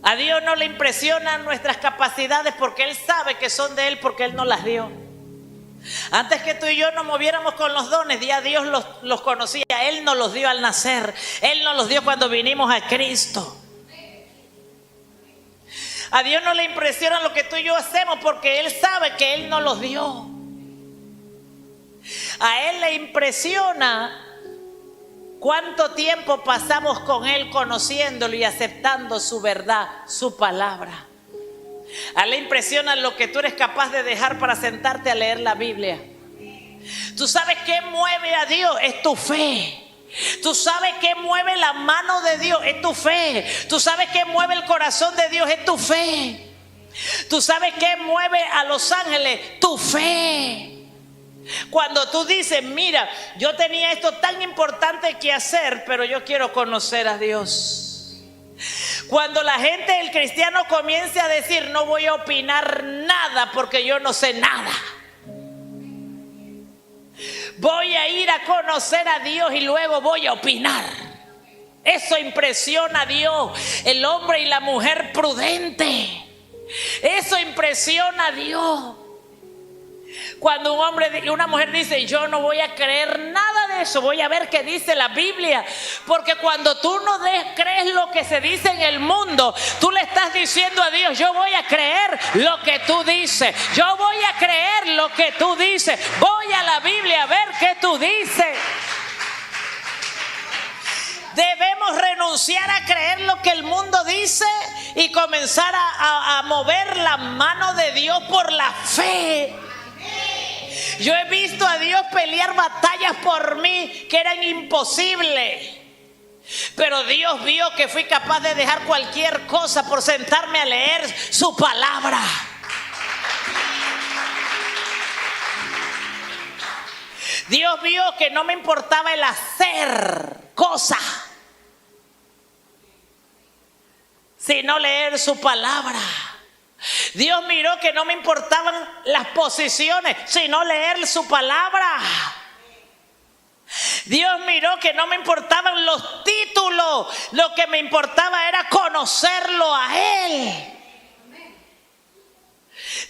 Speaker 1: A Dios no le impresionan nuestras capacidades, porque Él sabe que son de Él, porque Él nos las dio. Antes que tú y yo nos moviéramos con los dones, ya Dios los conocía. Él nos los dio al nacer. Él nos los dio cuando vinimos a Cristo. A Dios no le impresiona lo que tú y yo hacemos, porque Él sabe que Él nos los dio. A Él le impresiona cuánto tiempo pasamos con Él, conociéndolo y aceptando su verdad, su palabra. A Él le impresiona lo que tú eres capaz de dejar para sentarte a leer la Biblia. Tú sabes qué mueve a Dios, es tu fe. Tú sabes qué mueve la mano de Dios, es tu fe. Tú sabes qué mueve el corazón de Dios, es tu fe. Tú sabes qué mueve a los ángeles, tu fe. Cuando tú dices, mira, yo tenía esto tan importante que hacer, pero yo quiero conocer a Dios. Cuando la gente, el cristiano, comience a decir, no voy a opinar nada porque yo no sé nada. Voy a ir a conocer a Dios y luego voy a opinar. Eso impresiona a Dios. El hombre y la mujer prudente. Eso impresiona a Dios. Cuando un hombre y una mujer dice, yo no voy a creer nada de eso, voy a ver qué dice la Biblia. Porque cuando tú no crees lo que se dice en el mundo, tú le estás diciendo a Dios, yo voy a creer lo que tú dices. Yo voy a creer lo que tú dices. Voy a la Biblia a ver qué tú dices. Debemos renunciar a creer lo que el mundo dice y comenzar a mover la mano de Dios por la fe. Yo he visto a Dios pelear batallas por mí que eran imposibles. Pero Dios vio que fui capaz de dejar cualquier cosa por sentarme a leer su palabra. Dios vio que no me importaba el hacer cosas, sino leer su palabra. Dios miró que no me importaban las posiciones, sino leer su palabra. Dios miró que no me importaban los títulos, lo que me importaba era conocerlo a Él.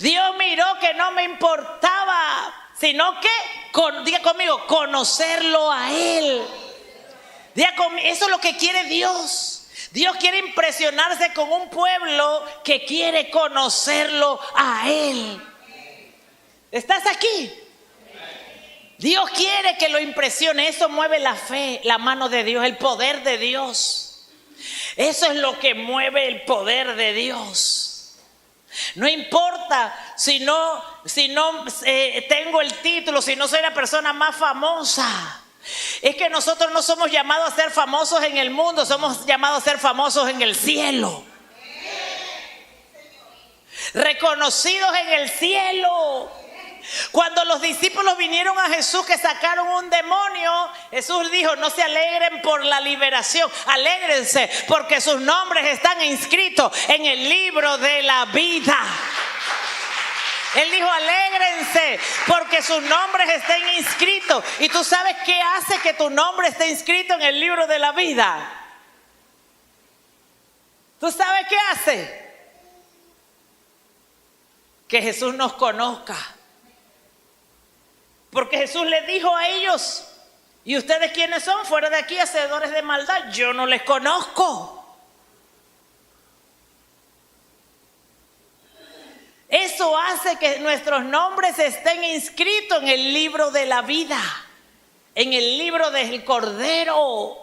Speaker 1: Dios miró que no me importaba, sino que, diga conmigo, conocerlo a Él. Diga conmigo, eso es lo que quiere Dios. Dios quiere impresionarse con un pueblo que quiere conocerlo a Él. ¿Estás aquí? Dios quiere que lo impresione. Eso mueve la fe, la mano de Dios, el poder de Dios. Eso es lo que mueve el poder de Dios. No importa si no tengo el título, si no soy la persona más famosa. Es que nosotros no somos llamados a ser famosos en el mundo, somos llamados a ser famosos en el cielo. Reconocidos en el cielo. Cuando los discípulos vinieron a Jesús que sacaron un demonio, Jesús dijo, no se alegren por la liberación, alégrense porque sus nombres están inscritos en el libro de la vida. Él dijo, alégrense porque sus nombres estén inscritos. ¿Y tú sabes qué hace que tu nombre esté inscrito en el libro de la vida? ¿Tú sabes qué hace? Que Jesús nos conozca. Porque Jesús les dijo a ellos, ¿y ustedes quiénes son? Fuera de aquí, hacedores de maldad. Yo no les conozco. Eso hace que nuestros nombres estén inscritos en el libro de la vida, en el libro del Cordero.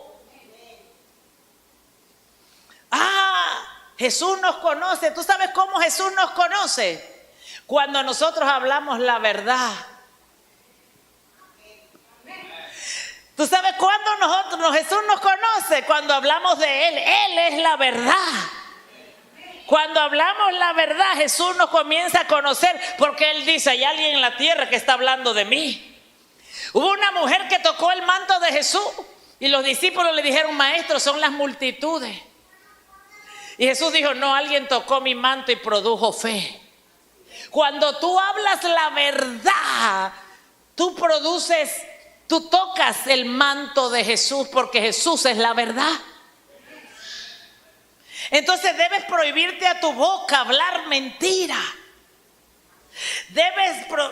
Speaker 1: Jesús nos conoce. ¿Tú sabes cómo Jesús nos conoce? Cuando nosotros hablamos la verdad. ¿Tú sabes cuándo Jesús nos conoce? Cuando hablamos de Él. Él es la verdad. Cuando hablamos la verdad, Jesús nos comienza a conocer, porque Él dice, hay alguien en la tierra que está hablando de mí. Hubo una mujer que tocó el manto de Jesús y los discípulos le dijeron, maestro, son las multitudes. Y Jesús dijo, no, alguien tocó mi manto y produjo fe. Cuando tú hablas la verdad, tú tocas el manto de Jesús, porque Jesús es la verdad. Entonces debes prohibirte a tu boca hablar mentira.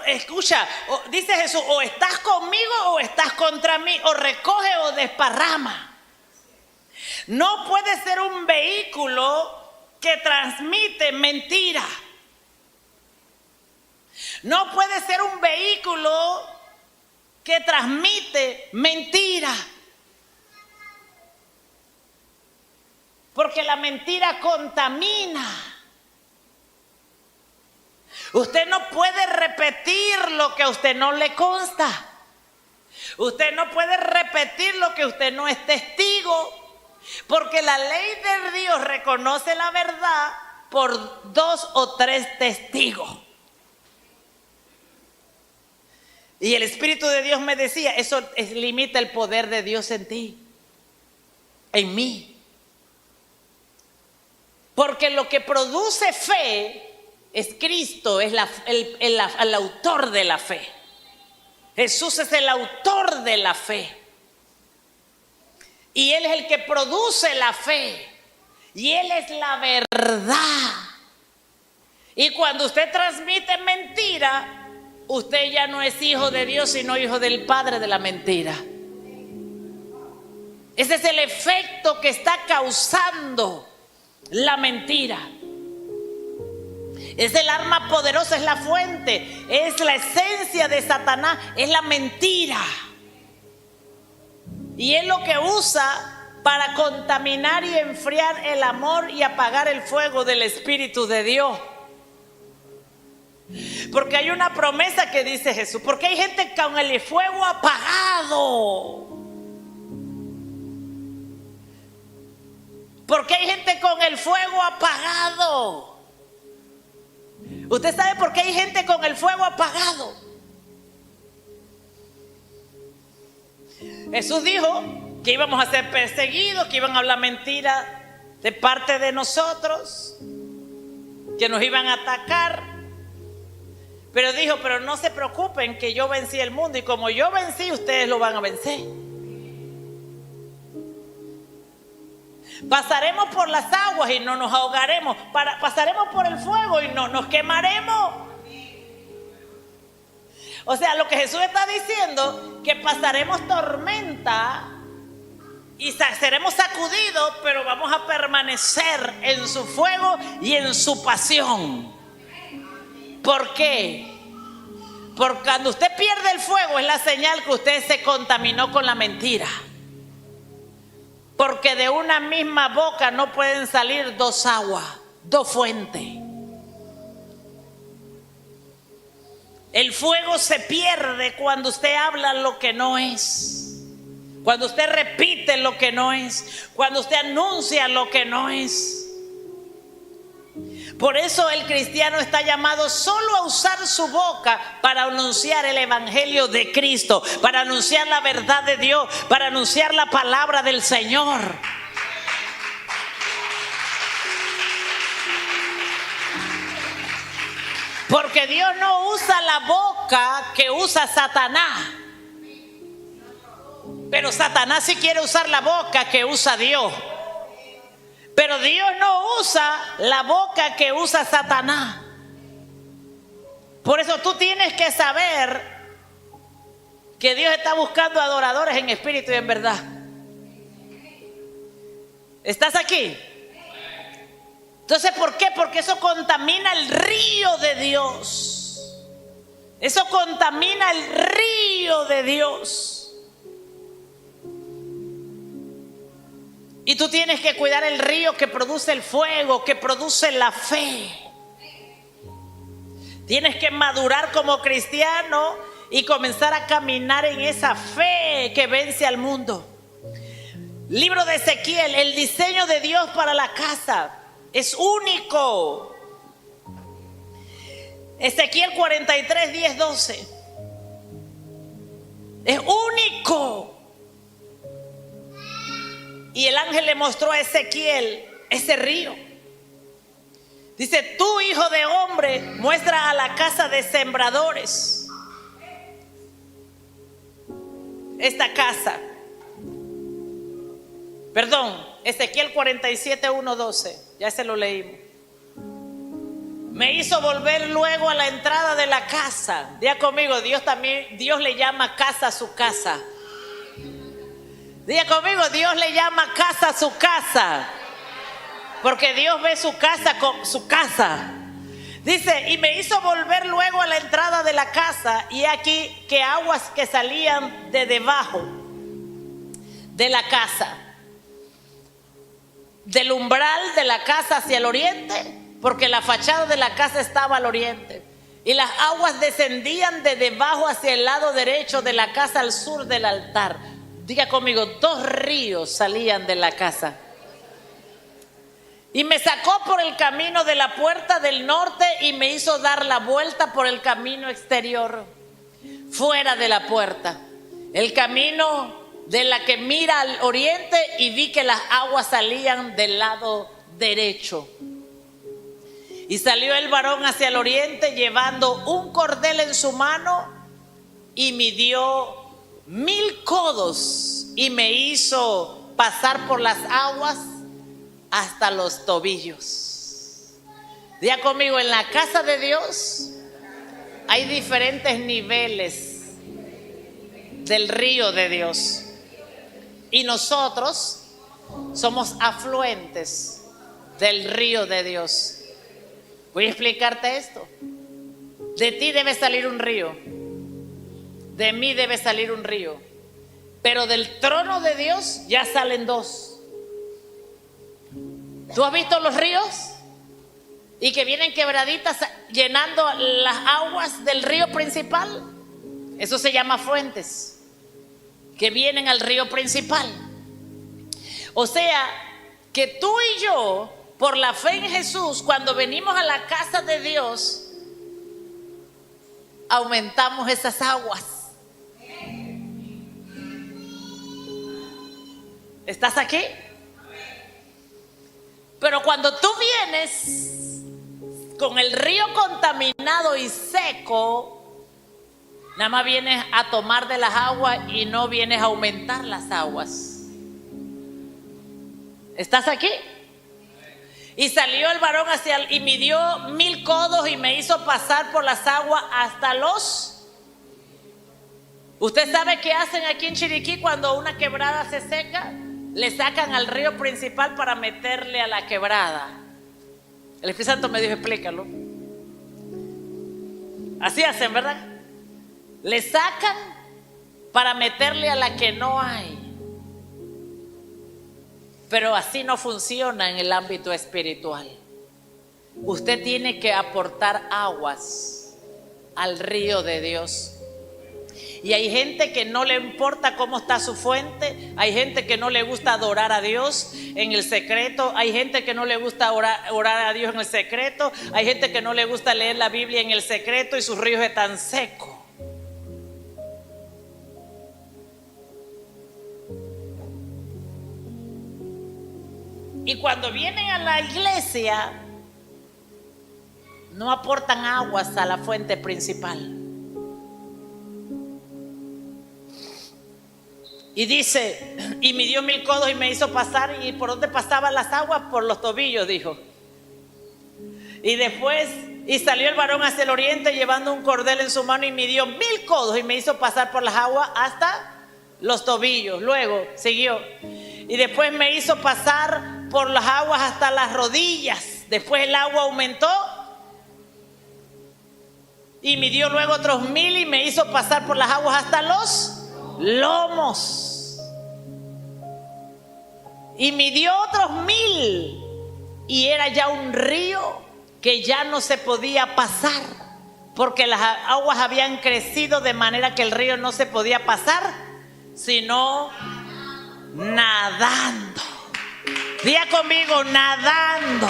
Speaker 1: Escucha, dice Jesús, o estás conmigo o estás contra mí, o recoge o desparrama. No puede ser un vehículo que transmite mentira. No puede ser un vehículo que transmite mentira. Porque la mentira contamina. Usted no puede repetir lo que a usted no le consta. Usted no puede repetir lo que usted no es testigo. Porque la ley de Dios reconoce la verdad por 2 o 3 testigos. Y el Espíritu de Dios me decía, eso limita el poder de Dios en ti, en mí. Porque lo que produce fe es Cristo, es el autor de la fe. Jesús es el autor de la fe. Y Él es el que produce la fe. Y Él es la verdad. Y cuando usted transmite mentira, usted ya no es hijo de Dios, sino hijo del padre de la mentira. Ese es el efecto que está causando la mentira. Es el arma poderosa, es la fuente, es la esencia de Satanás, es la mentira. Y es lo que usa para contaminar y enfriar el amor y apagar el fuego del Espíritu de Dios. Porque hay una promesa que dice Jesús, porque hay gente con el fuego apagado. Porque hay gente con el fuego apagado. ¿Usted sabe por qué hay gente con el fuego apagado? Jesús dijo que íbamos a ser perseguidos, que iban a hablar mentiras de parte de nosotros, que nos iban a atacar. Pero dijo, pero no se preocupen que yo vencí el mundo y como yo vencí, ustedes lo van a vencer. Pasaremos por las aguas y no nos ahogaremos. Pasaremos por el fuego y no nos quemaremos. O sea, lo que Jesús está diciendo, que pasaremos tormenta y seremos sacudidos, pero vamos a permanecer en su fuego y en su pasión. ¿Por qué? Porque cuando usted pierde el fuego es la señal que usted se contaminó con la mentira. Porque de una misma boca no pueden salir 2 aguas, 2 fuentes. El fuego se pierde cuando usted habla lo que no es. Cuando usted repite lo que no es. Cuando usted anuncia lo que no es. Por eso el cristiano está llamado solo a usar su boca para anunciar el evangelio de Cristo, para anunciar la verdad de Dios, para anunciar la palabra del Señor. Porque Dios no usa la boca que usa Satanás. Pero Satanás sí quiere usar la boca que usa Dios. Pero Dios no usa la boca que usa Satanás. Por eso tú tienes que saber que Dios está buscando adoradores en espíritu y en verdad. ¿Estás aquí? Entonces, ¿por qué? Porque eso contamina el río de Dios. Eso contamina el río de Dios. Y tú tienes que cuidar el río que produce el fuego, que produce la fe. Tienes que madurar como cristiano y comenzar a caminar en esa fe que vence al mundo. Libro de Ezequiel, el diseño de Dios para la casa es único. Ezequiel 43, 10, 12. Es único. Y el ángel le mostró a Ezequiel ese río. Dice: tú, hijo de hombre, muestra a la casa de sembradores esta casa. Perdón, Ezequiel 47, 1, 12. Ya se lo leímos. Me hizo volver luego a la entrada de la casa. Diga conmigo, Dios le llama casa a su casa. Diga conmigo, Dios le llama casa a su casa. Porque Dios ve su casa como su casa. Dice: y me hizo volver luego a la entrada de la casa, y aquí que aguas que salían de debajo de la casa, del umbral de la casa hacia el oriente, porque la fachada de la casa estaba al oriente, y las aguas descendían de debajo hacia el lado derecho de la casa al sur del altar. Diga conmigo, 2 ríos salían de la casa. Y me sacó por el camino de la puerta del norte y me hizo dar la vuelta por el camino exterior, fuera de la puerta, el camino de la que mira al oriente, y vi que las aguas salían del lado derecho. Y salió el varón hacia el oriente llevando un cordel en su mano, y midió 1000 codos y me hizo pasar por las aguas hasta los tobillos. Diga conmigo, en la casa de Dios hay diferentes niveles del río de Dios, y nosotros somos afluentes del río de Dios. Voy a explicarte esto. De ti debe salir un río, de mí debe salir un río, pero del trono de Dios ya salen 2. ¿Tú has visto los ríos? Y que vienen quebraditas llenando las aguas del río principal. Eso se llama fuentes, que vienen al río principal. O sea, que tú y yo, por la fe en Jesús, cuando venimos a la casa de Dios, aumentamos esas aguas. ¿Estás aquí? Pero cuando tú vienes con el río contaminado y seco, nada más vienes a tomar de las aguas y no vienes a aumentar las aguas. ¿Estás aquí? Y salió el varón y midió 1000 codos y me hizo pasar por las aguas hasta los... ¿Usted sabe qué hacen aquí en Chiriquí cuando una quebrada se seca? Le sacan al río principal para meterle a la quebrada. El Espíritu Santo me dijo, explícalo. Así hacen, ¿verdad? Le sacan para meterle a la que no hay. Pero así no funciona en el ámbito espiritual. Usted tiene que aportar aguas al río de Dios. Y hay gente que no le importa cómo está su fuente. Hay gente que no le gusta adorar a Dios en el secreto. Hay gente que no le gusta orar a Dios en el secreto. Hay gente que no le gusta leer la Biblia en el secreto y sus ríos están secos. Y cuando vienen a la iglesia, no aportan aguas a la fuente principal. Y dice, y midió 1000 codos y me hizo pasar. ¿Y por dónde pasaban las aguas? Por los tobillos, dijo. Y después, y salió el varón hacia el oriente llevando un cordel en su mano y midió 1000 codos y me hizo pasar por las aguas hasta los tobillos. Luego siguió. Y después me hizo pasar por las aguas hasta las rodillas. Después el agua aumentó y midió luego otros 1000 y me hizo pasar por las aguas hasta los lomos. y midió otros 1000, y era ya un río que ya no se podía pasar, porque las aguas habían crecido de manera que el río no se podía pasar, sino nadando. Diga conmigo, nadando.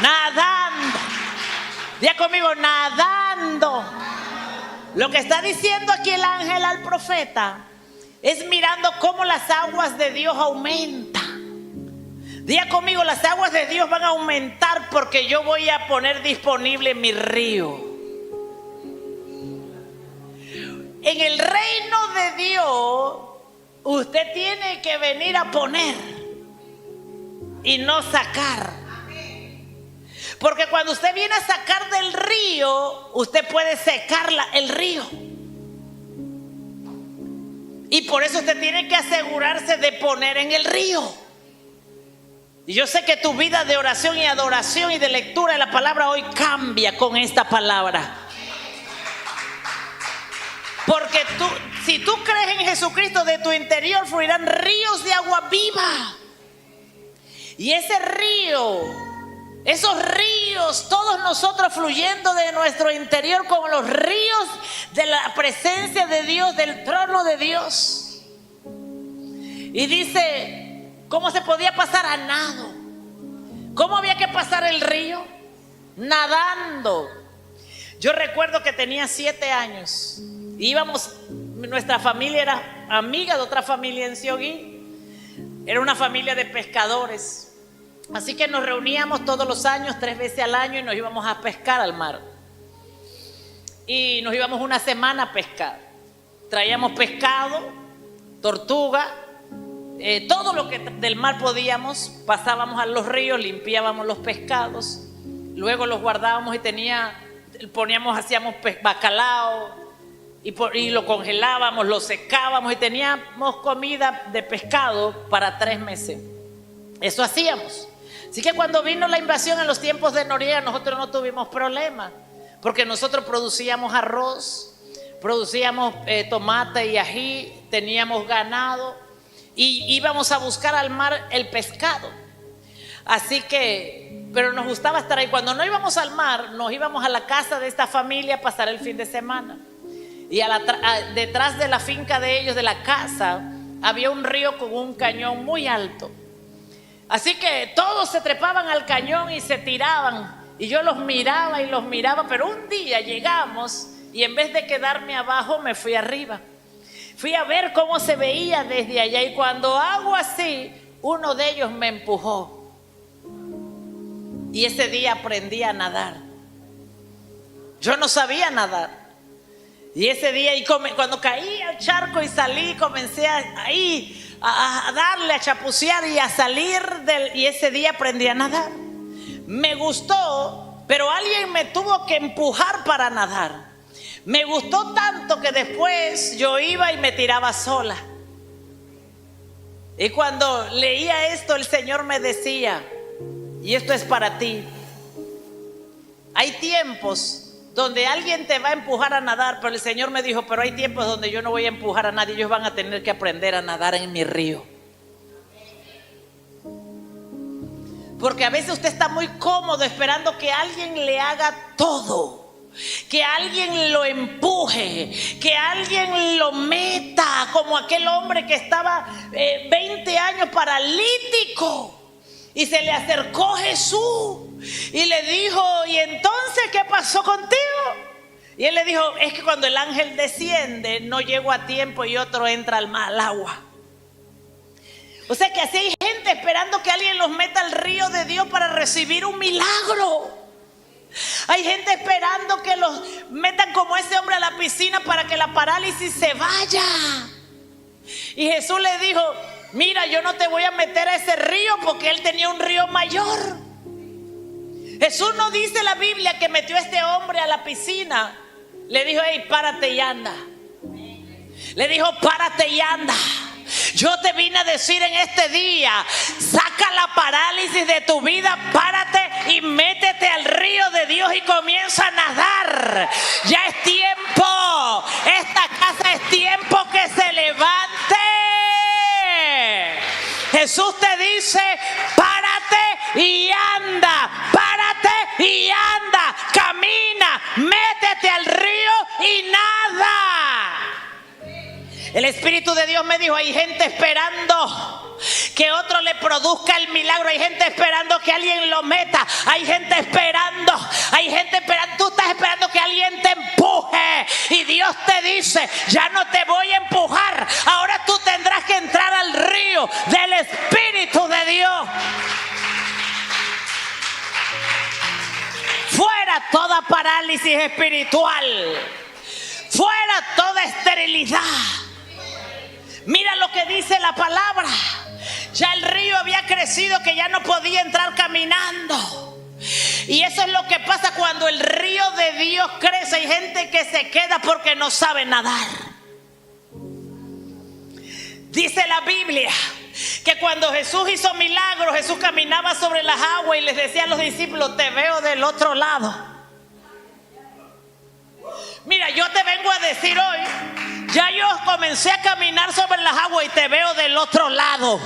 Speaker 1: Nadando. Diga conmigo, nadando. Lo que está diciendo aquí el ángel al profeta es mirando cómo las aguas de Dios aumentan. Diga conmigo, las aguas de Dios van a aumentar porque yo voy a poner disponible mi río. En el reino de Dios, usted tiene que venir a poner y no sacar. Porque cuando usted viene a sacar del río, usted puede secar el río. Y por eso usted tiene que asegurarse de poner en el río. Y yo sé que tu vida de oración y adoración y de lectura de la palabra hoy cambia con esta palabra. Porque si tú crees en Jesucristo, de tu interior fluirán ríos de agua viva. Y ese río, esos ríos, todos nosotros fluyendo de nuestro interior como los ríos de la presencia de Dios, del trono de Dios. Y dice, ¿cómo se podía pasar? A nado. ¿Cómo había que pasar el río? Nadando. Yo recuerdo que tenía 7 años. Íbamos, nuestra familia era amiga de otra familia en Siogui. Era una familia de pescadores. Así que nos reuníamos todos los años, 3 veces al año, y nos íbamos a pescar al mar. Y nos íbamos una semana a pescar. Traíamos pescado, tortuga, todo lo que del mar podíamos. Pasábamos a los ríos, limpiábamos los pescados, luego los guardábamos y poníamos, hacíamos bacalao y lo congelábamos, lo secábamos y teníamos comida de pescado para 3 meses. Eso hacíamos. Así que cuando vino la invasión en los tiempos de Noriega, nosotros no tuvimos problema, porque nosotros producíamos arroz, producíamos tomate y ají, teníamos ganado y íbamos a buscar al mar el pescado. Así que, pero nos gustaba estar ahí. Cuando no íbamos al mar, nos íbamos a la casa de esta familia a pasar el fin de semana. Y detrás de la finca de ellos, de la casa, había un río con un cañón muy alto. Así que todos se trepaban al cañón y se tiraban. Y yo los miraba, pero un día llegamos y en vez de quedarme abajo, me fui arriba. Fui a ver cómo se veía desde allá, y cuando hago así, uno de ellos me empujó. Y ese día aprendí a nadar. Yo no sabía nadar. Y ese día, cuando caí al charco y salí, comencé a darle, a chapucear y a salir y ese día aprendí a nadar. Me gustó, pero alguien me tuvo que empujar para nadar. Me gustó tanto que después yo iba y me tiraba sola. Y cuando leía esto, el Señor me decía, y esto es para ti: hay tiempos donde alguien te va a empujar a nadar, pero el Señor me dijo, pero hay tiempos donde yo no voy a empujar a nadie, ellos van a tener que aprender a nadar en mi río. Porque a veces usted está muy cómodo esperando que alguien le haga todo, que alguien lo empuje, que alguien lo meta, como aquel hombre que estaba 20 años paralítico. Y se le acercó Jesús y le dijo, ¿y entonces qué pasó contigo? Y él le dijo, es que cuando el ángel desciende no llego a tiempo y otro entra al agua. O sea que así hay gente esperando que alguien los meta al río de Dios para recibir un milagro. Hay gente esperando que los metan como ese hombre a la piscina para que la parálisis se vaya. Y Jesús le dijo, mira, yo no te voy a meter a ese río, porque él tenía un río mayor. Jesús no dice en la Biblia que metió a este hombre a la piscina. Le dijo, hey, párate y anda. Le dijo, párate y anda. Yo te vine a decir en este día, saca la parálisis de tu vida, párate y métete al río de Dios y comienza a nadar. Ya es tiempo. Esta casa es tiempo que se levante. Jesús te dice, párate y anda, párate y anda, camina, métete al río y nada. El Espíritu de Dios me dijo, hay gente esperando que otro le produzca el milagro, hay gente esperando que alguien lo meta, hay gente esperando, tú estás esperando que alguien te empuje, y Dios te dice, ya no te voy a empujar, ahora tú tendrás que entrar al río del Espíritu de Dios. Fuera toda parálisis espiritual, fuera toda esterilidad. Mira lo que dice la palabra. Ya el río había crecido que ya no podía entrar caminando. Y eso es lo que pasa cuando el río de Dios crece. Hay gente que se queda porque no sabe nadar. Dice la Biblia que cuando Jesús hizo milagros, Jesús caminaba sobre las aguas y les decía a los discípulos, te veo del otro lado. Mira, yo te vengo a decir hoy, ya yo comencé a caminar sobre las aguas y te veo del otro lado.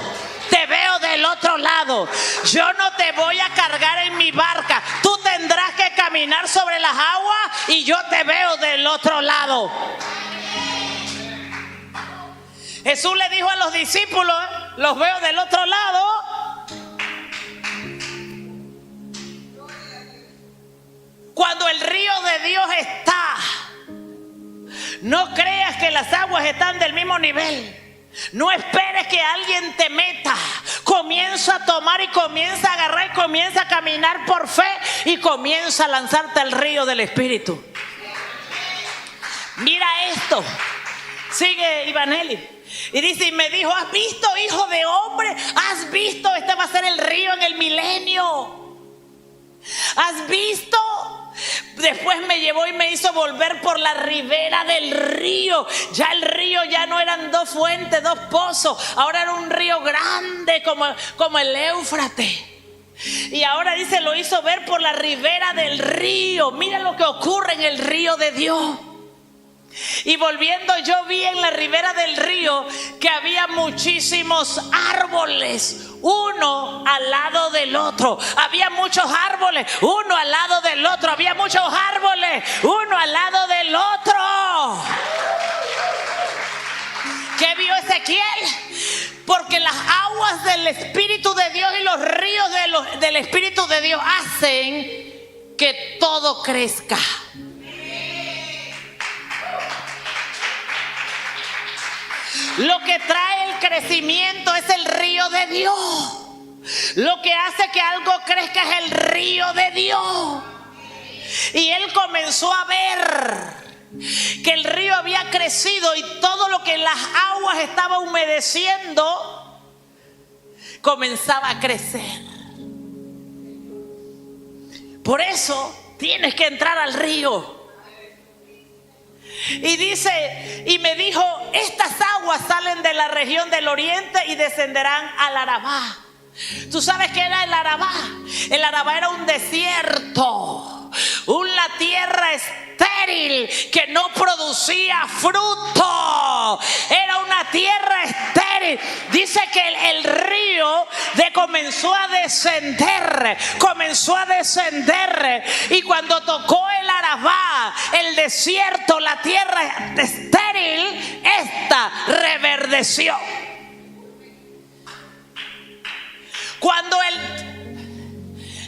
Speaker 1: Te veo del otro lado. Yo no te voy a cargar en mi barca. Tú tendrás que caminar sobre las aguas y yo te veo del otro lado. Jesús le dijo a los discípulos, los veo del otro lado. Cuando el río de Dios está, no creas que las aguas están del mismo nivel. No esperes que alguien te meta. Comienza a tomar y comienza a agarrar y comienza a caminar por fe y comienza a lanzarte al río del Espíritu. Mira esto. Sigue Ivaneli. Y dice, y me dijo, ¿has visto, hijo de hombre? ¿Has visto? Este va a ser el río en el milenio. ¿Has visto? Después me llevó y me hizo volver por la ribera del río. Ya el río ya no eran dos fuentes, dos pozos. Ahora era un río grande como el Éufrates. Y ahora dice, lo hizo ver por la ribera del río. Mira lo que ocurre en el río de Dios. Y volviendo yo vi en la ribera del río que había muchísimos árboles, uno al lado del otro. Había muchos árboles, uno al lado del otro. Había muchos árboles, uno al lado del otro. ¿Qué vio Ezequiel? Porque las aguas del Espíritu de Dios y los ríos del Espíritu de Dios hacen que todo crezca. Lo que trae el crecimiento es el río de Dios. Lo que hace que algo crezca es el río de Dios. Y él comenzó a ver que el río había crecido y todo lo que las aguas estaba humedeciendo comenzaba a crecer. Por eso tienes que entrar al río. Y dice, y me dijo, estas aguas salen de la región del oriente y descenderán al Arabá. ¿Tú sabes qué era el Arabá? El Arabá era un desierto, una tierra estéril que no producía fruto. Era una tierra estéril. Dice que el río comenzó a descender, y cuando tocó el Arabá, el desierto, la tierra estéril, esta reverdeció.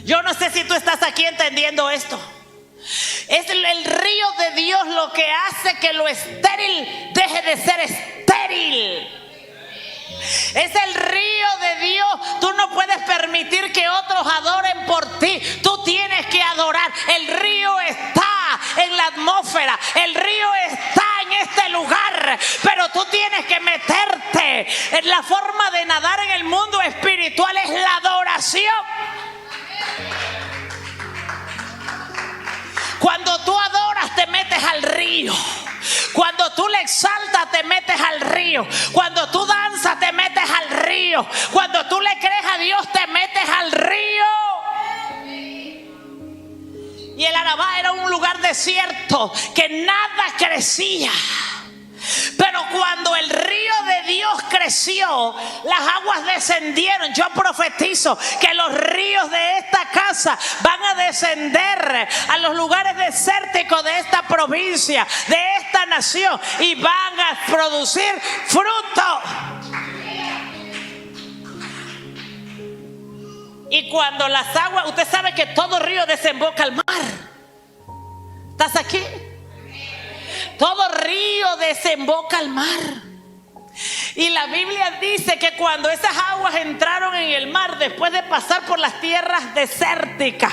Speaker 1: Yo no sé si tú estás aquí entendiendo esto. Es el río de Dios lo que hace que lo estéril deje de ser estéril. Es el río de Dios. Tú no puedes permitir que otros adoren por ti. Tú tienes que adorar. El río está en la atmósfera. El río está en este lugar. Pero tú tienes que meterte. La forma de nadar en el mundo espiritual es la adoración. Cuando tú adoras, te metes al río. Cuando tú le exaltas, te metes al río. Cuando tú danzas, te metes al río. Cuando tú le crees a Dios, te metes al río. Y el Arabá era un lugar desierto que nada crecía. Pero Pero cuando el río de Dios creció, las aguas descendieron. Yo profetizo que los ríos de esta casa van a descender a los lugares desérticos de esta provincia, de esta nación, y van a producir fruto. Y cuando las aguas, usted sabe que todo río desemboca al mar. ¿Estás aquí? Todo río desemboca al mar. Y la Biblia dice que cuando esas aguas entraron en el mar, después de pasar por las tierras desérticas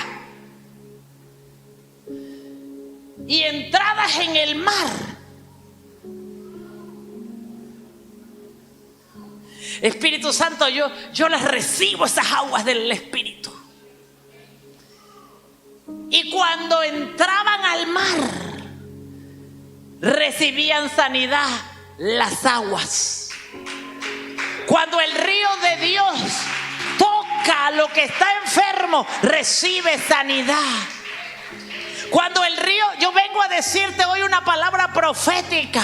Speaker 1: y entradas en el mar, Espíritu Santo, yo las recibo, esas aguas del Espíritu. Y cuando entraban al mar, recibían sanidad las aguas. Cuando el río de Dios toca a lo que está enfermo, recibe sanidad. Cuando el río, yo vengo a decirte hoy una palabra profética.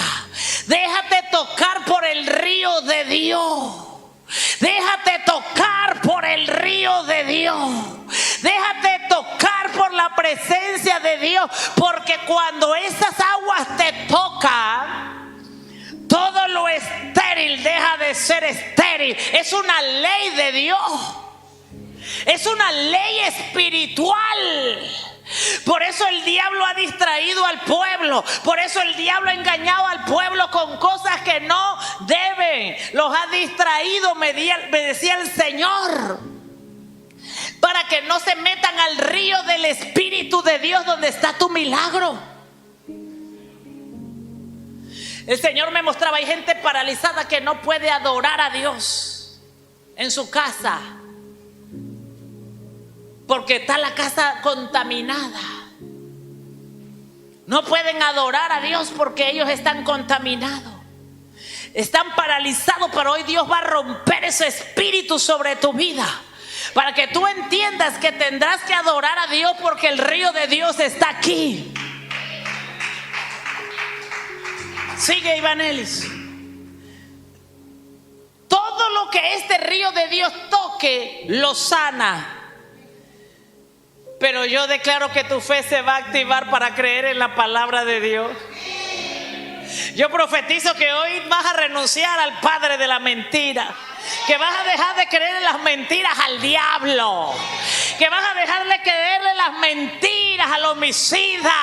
Speaker 1: Déjate tocar por el río de Dios. Déjate tocar por el río de Dios. Déjate tocar por la presencia de Dios. Porque cuando esas aguas te tocan, todo lo estéril deja de ser estéril. Es una ley de Dios. Es una ley espiritual. Por eso el diablo ha distraído al pueblo. Por eso el diablo ha engañado al pueblo con cosas que no deben. Los ha distraído, me decía el Señor, para que no se metan al río del Espíritu de Dios donde está tu milagro. El Señor me mostraba, hay gente paralizada que no puede adorar a Dios en su casa, porque está la casa contaminada. No pueden adorar a Dios porque ellos están contaminados. Están paralizados, pero hoy Dios va a romper ese espíritu sobre tu vida, para que tú entiendas que tendrás que adorar a Dios porque el río de Dios está aquí. Sigue, Ivanelis. Todo lo que este río de Dios toque, lo sana. Pero yo declaro que tu fe se va a activar para creer en la palabra de Dios. Yo profetizo que hoy vas a renunciar al padre de la mentira, que vas a dejar de creer en las mentiras al diablo, que vas a dejar de creerle las mentiras al homicida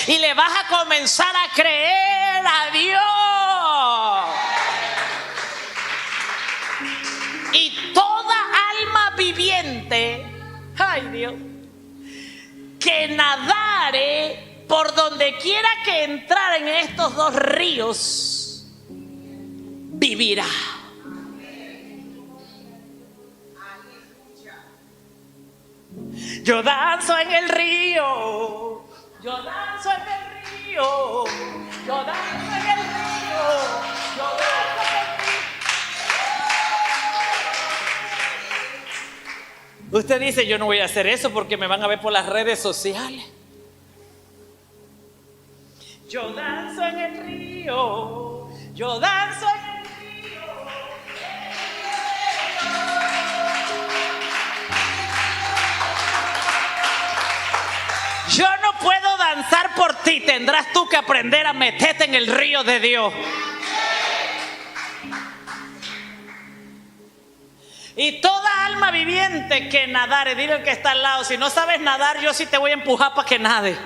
Speaker 1: y le vas a comenzar a creer a Dios. Y toda alma viviente, ay Dios, que nadare por donde quiera que entrar en estos dos ríos, vivirá. Yo danzo en el río, yo danzo en el río, yo danzo en el río, yo danzo en el río. Usted dice, yo no voy a hacer eso porque me van a ver por las redes sociales. Yo danzo en el río, yo danzo en el río. Yo no puedo danzar por ti, tendrás tú que aprender a meterte en el río de Dios. Y toda alma viviente que nadare, dile al que está al lado, si no sabes nadar, yo sí te voy a empujar para que nade.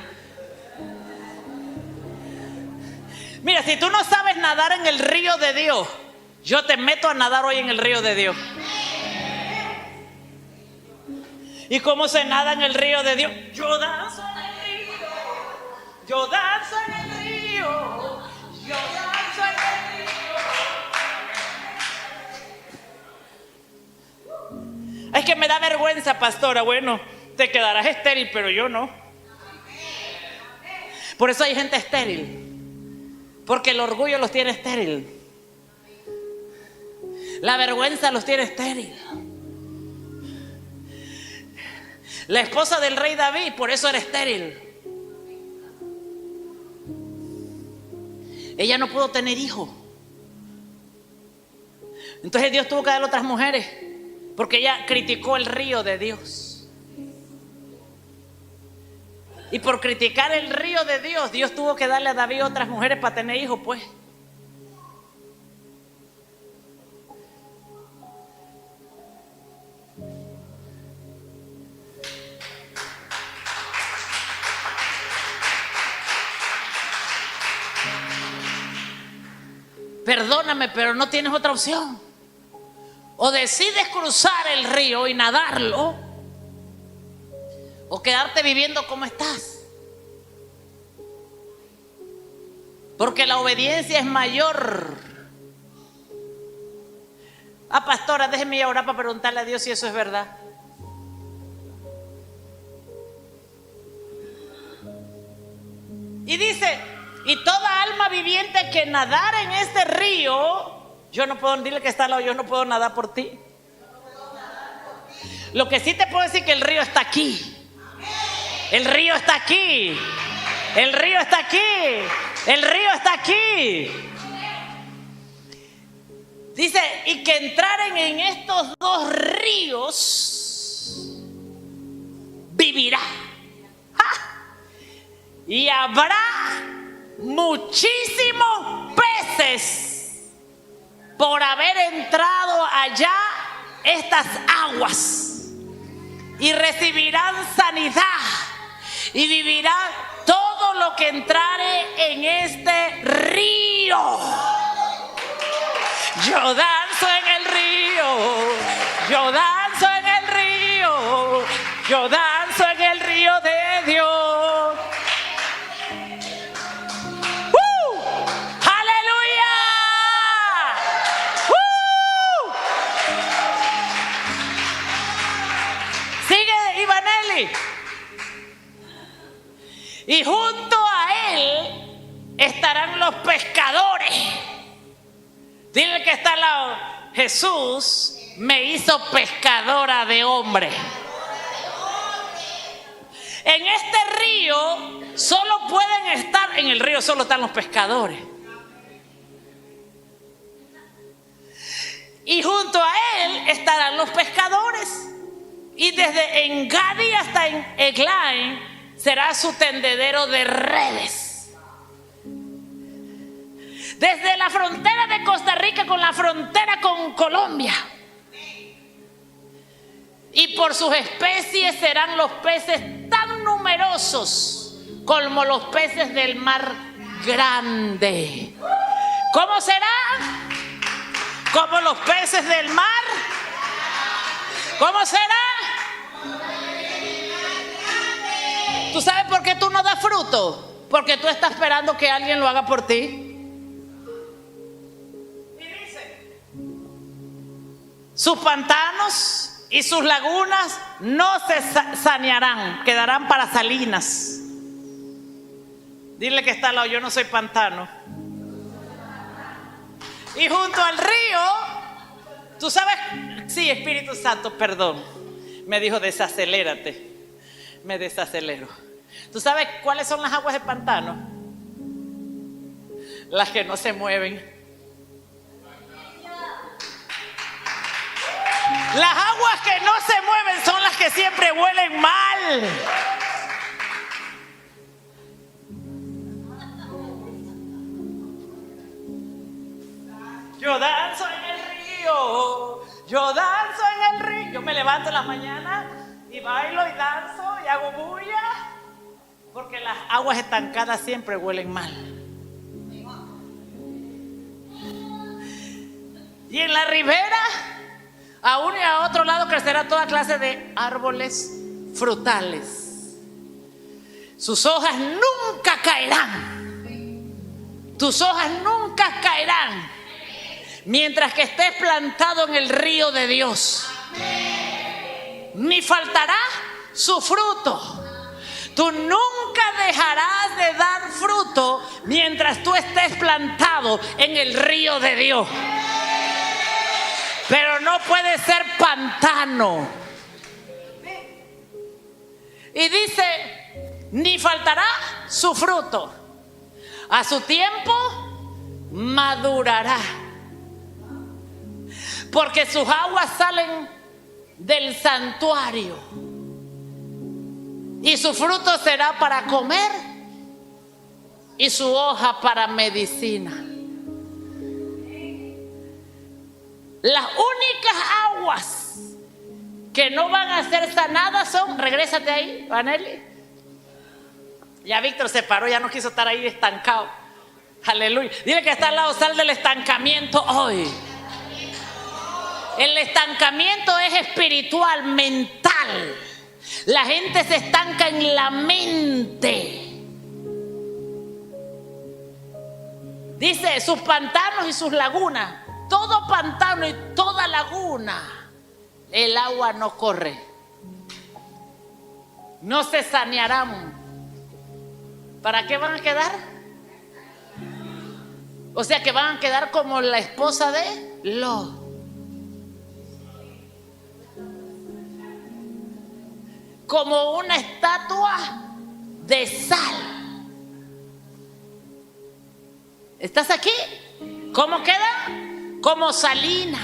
Speaker 1: Mira, si tú no sabes nadar en el río de Dios, yo te meto a nadar hoy en el río de Dios. ¿Y cómo se nada en el río de Dios? Yo danzo en el río, yo danzo en el río, yo danzo en el río. Es que me da vergüenza, pastora. Bueno, te quedarás estéril, pero yo no. Por eso hay gente estéril, porque el orgullo los tiene estéril. La vergüenza los tiene estéril. La esposa del rey David, por eso era estéril. Ella no pudo tener hijos. Entonces Dios tuvo que darle a otras mujeres, porque ella criticó el río de Dios. Y por criticar el río de Dios, Dios tuvo que darle a David otras mujeres para tener hijos, pues. Perdóname, pero no tienes otra opción. O decides cruzar el río y nadarlo, o quedarte viviendo como estás. Porque la obediencia es mayor. Pastora, déjeme ir orar para preguntarle a Dios si eso es verdad. Y dice: y toda alma viviente que nadara en este río, yo no puedo, dile que está al lado, yo no puedo nadar por ti. Lo que sí te puedo decir que el río está aquí. El río está aquí. El río está aquí. El río está aquí. Dice: y que entraren en estos dos ríos, vivirá. ¡Ja! Y habrá muchísimos peces por haber entrado allá estas aguas, y recibirán sanidad y vivirán todo lo que entrare en este río. Yo danzo en el río, yo danzo en el río, yo danzo en el río de Dios. ¡Aleluya! Sigue Ivanelli. Y junto a él estarán los pescadores. Dile que está al lado: Jesús me hizo pescadora de hombres. En este río solo pueden estar, en el río solo están los pescadores. Y junto a él estarán los pescadores. Y desde Engadi hasta en Eglaim será su tendedero de redes. Desde la frontera de Costa Rica con la frontera con Colombia. Y por sus especies serán los peces tan numerosos como los peces del mar grande. ¿Cómo serán? Como los peces del mar. ¿Cómo será? ¿Tú sabes por qué tú no das fruto? Porque tú estás esperando que alguien lo haga por ti. Sus pantanos y sus lagunas no se sanearán, quedarán para salinas. Dile que está al lado: yo no soy pantano. Y junto al río, tú sabes, sí, Espíritu Santo, perdón, me dijo desacelérate. Me desacelero. ¿Tú sabes cuáles son las aguas del pantano? Las que no se mueven. Las aguas que no se mueven son las que siempre huelen mal. Yo danzo en el río, yo danzo en el río. Yo me levanto en la mañana y bailo y danzo y hago bulla, porque las aguas estancadas siempre huelen mal. Y en la ribera, a uno y a otro lado, crecerá toda clase de árboles frutales. Sus hojas nunca caerán. Tus hojas nunca caerán mientras que estés plantado en el río de Dios. Ni faltará su fruto. Tú nunca dejarás de dar fruto mientras tú estés plantado en el río de Dios. Pero no puede ser pantano. Y dice: ni faltará su fruto. A su tiempo madurará. porque sus aguas salen del santuario y su fruto será para comer y su hoja para medicina. Las únicas aguas que no van a ser sanadas son, regrésate ahí, Vanelli. Ya Víctor se paró, ya no quiso estar ahí estancado. Aleluya. Dile que está al lado, sal del estancamiento hoy. El estancamiento es espiritual, mental. La gente se estanca en la mente. Dice sus pantanos y sus lagunas. Todo pantano y toda laguna, el agua no corre. No se sanearán. ¿Para qué van a quedar? O sea que van a quedar como la esposa de Lot. Como una estatua de sal. ¿Estás aquí? ¿Cómo queda? Como salina.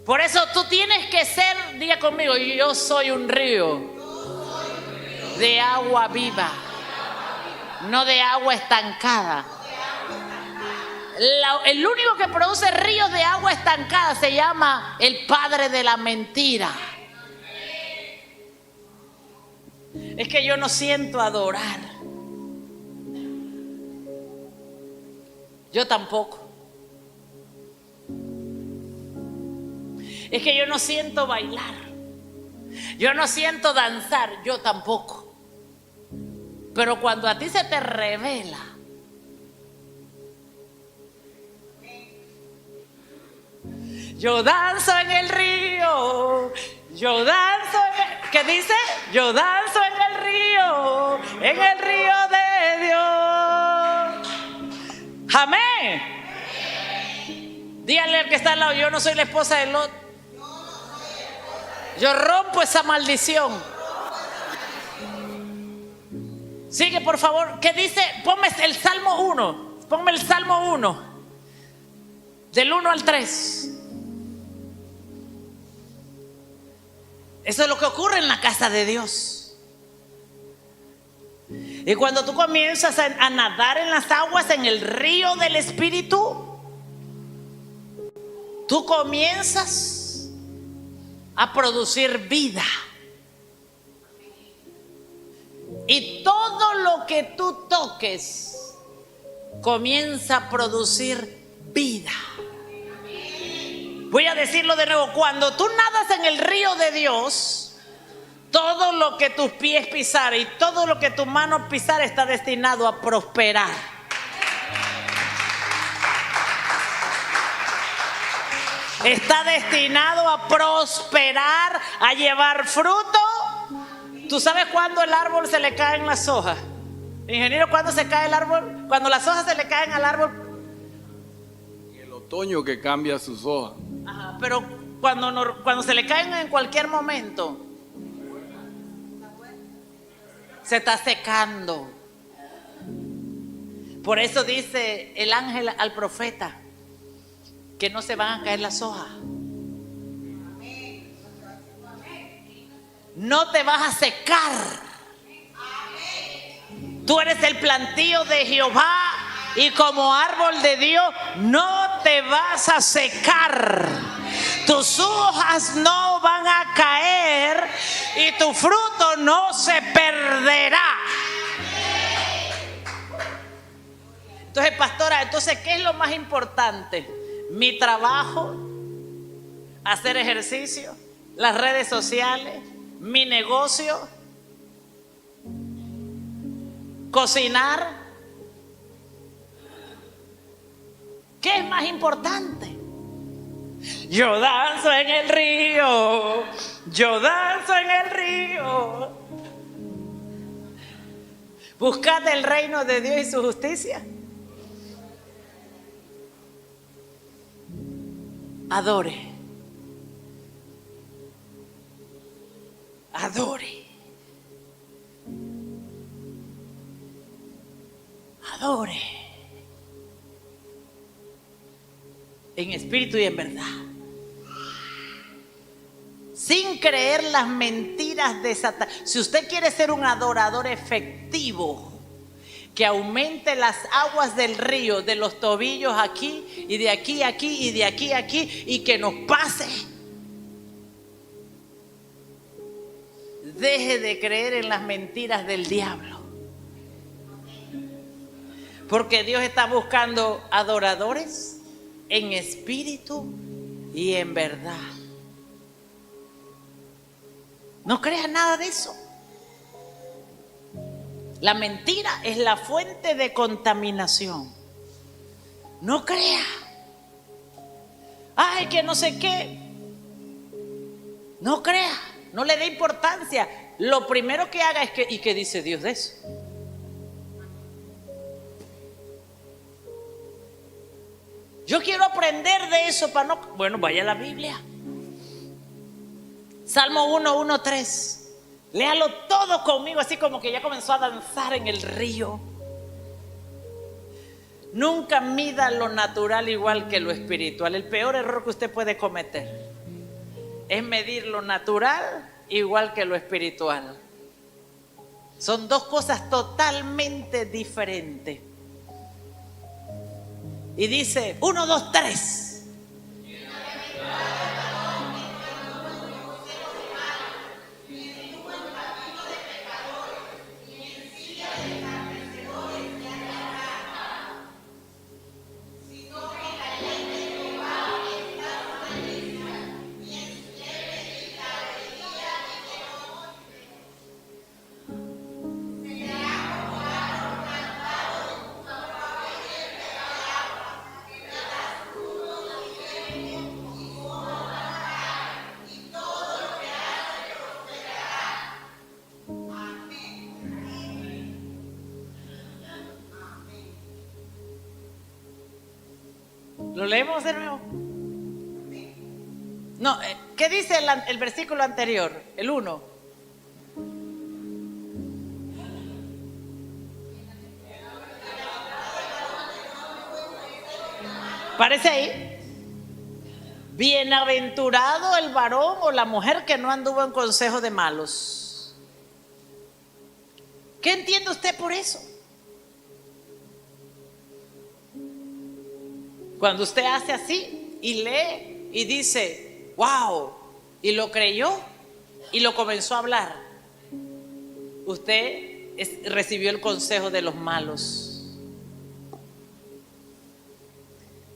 Speaker 1: Por eso tú tienes que ser, diga conmigo, yo soy un río de agua viva, no de agua estancada. El único que produce ríos de agua estancada se llama el padre de la mentira. Es que yo no siento adorar. Yo tampoco. Es que yo no siento bailar. Yo no siento danzar. Yo tampoco. Pero cuando a ti se te revela, yo danzo en el río. Yo danzo en el... ¿Qué dice? Yo danzo en el río de Dios. Amén. Dígale al que está al lado, yo no soy la esposa de Lot. Yo rompo esa maldición. Sigue, por favor. ¿Qué dice? Ponme el Salmo 1. Ponme el Salmo 1. Del 1 al 3. Eso es lo que ocurre en la casa de Dios. Y cuando tú comienzas a nadar en las aguas, en el río del Espíritu, tú comienzas a producir vida. Y todo lo que tú toques comienza a producir vida. Voy a decirlo de nuevo. Cuando tú nadas en el río de Dios, todo lo que tus pies pisar y todo lo que tus manos pisar está destinado a prosperar. Está destinado a prosperar, a llevar fruto. ¿Tú sabes cuándo el árbol se le caen las hojas? Ingeniero, ¿cuándo se cae el árbol? Cuando las hojas se le caen al árbol.
Speaker 2: En el otoño que cambia sus hojas.
Speaker 1: Ajá, pero cuando se le caen en cualquier momento, se está secando. Por eso dice el ángel al profeta que no se van a caer las hojas. No te vas a secar. Tú eres el plantío de Jehová y como árbol de Dios no te vas a secar. Tus hojas no van a caer y tu fruto no se perderá. Entonces, pastora, ¿qué es lo más importante? Mi trabajo, hacer ejercicio, las redes sociales, mi negocio, cocinar. ¿Qué es más importante? Yo danzo en el río, yo danzo en el río. Buscad el reino de Dios y su justicia. Adore. Adore. Adore. en espíritu y en verdad. Sin creer las mentiras de Satanás. Si usted quiere ser un adorador efectivo, que aumente las aguas del río, de los tobillos aquí, y de aquí a aquí, y de aquí a aquí, y que nos pase. Deje de creer en las mentiras del diablo. Porque Dios está buscando adoradores en espíritu y en verdad. No creas nada de eso. La mentira es la fuente de contaminación. No crea. Ay, que no sé qué. No crea. No le dé importancia. Lo primero que haga es que, ¿y qué dice Dios de eso? Yo quiero aprender de eso para no... Bueno, vaya a la Biblia. Salmo 1, 3. Léalo todo conmigo, así como que ya comenzó a danzar en el río. Nunca mida lo natural igual que lo espiritual. El peor error que usted puede cometer es medir lo natural igual que lo espiritual. Son dos cosas totalmente diferentes. Y dice 1, 2, 3. ¿Lo leemos de nuevo? No, ¿qué dice el versículo anterior? El 1. ¿Parece ahí? Bienaventurado el varón o la mujer que no anduvo en consejo de malos. ¿Qué entiende usted por eso? Cuando usted hace así y lee y dice, wow, y lo creyó y lo comenzó a hablar, usted recibió el consejo de los malos.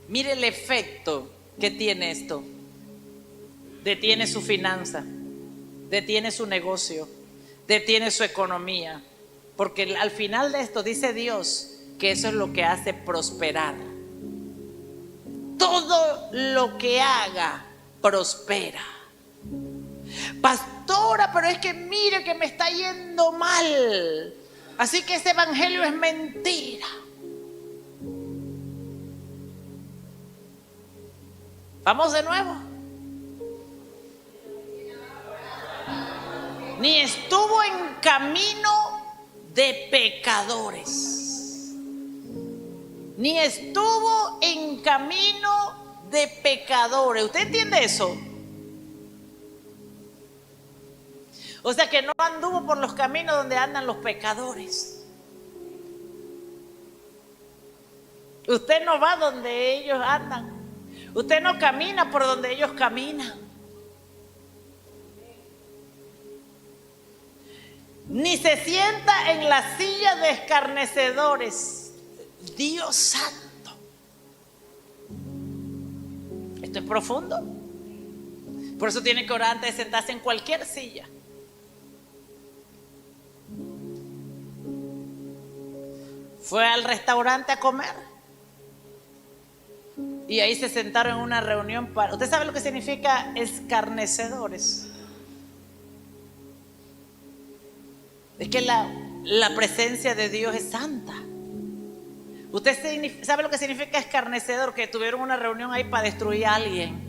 Speaker 1: Mire el efecto que tiene esto. Detiene su finanza, detiene su negocio, detiene su economía, porque al final de esto dice Dios que eso es lo que hace prosperar. Todo lo que haga prospera. Pastora, pero es que mire que me está yendo mal, así que ese evangelio es mentira. Vamos de nuevo. Ni estuvo en camino de pecadores. Ni estuvo en camino de pecadores. ¿Usted entiende eso? O sea que no anduvo por los caminos donde andan los pecadores. Usted no va donde ellos andan. Usted no camina por donde ellos caminan. Ni se sienta en la silla de escarnecedores. Dios santo. Esto es profundo. Por eso tiene que orar antes de sentarse en cualquier silla. Fue al restaurante a comer y ahí se sentaron en una reunión para... ¿Usted sabe lo que significa escarnecedores? Es que la presencia de Dios es santa. ¿Usted sabe lo que significa escarnecedor? Que tuvieron una reunión ahí para destruir a alguien,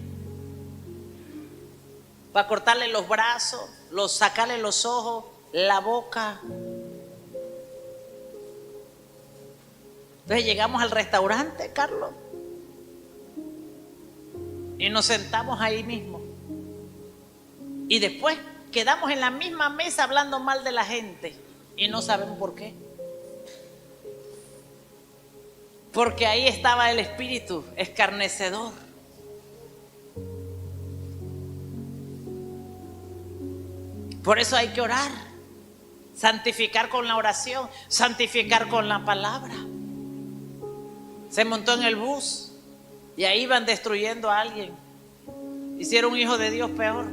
Speaker 1: para cortarle los brazos, sacarle los ojos, la boca. Entonces llegamos al restaurante, Carlos, y nos sentamos ahí mismo. Y después quedamos en la misma mesa hablando mal de la gente y no sabemos por qué. Porque ahí estaba el espíritu escarnecedor. Por eso hay que orar, santificar con la oración, santificar con la palabra. Se montó en el bus y ahí iban destruyendo a alguien. Hicieron un hijo de Dios peor.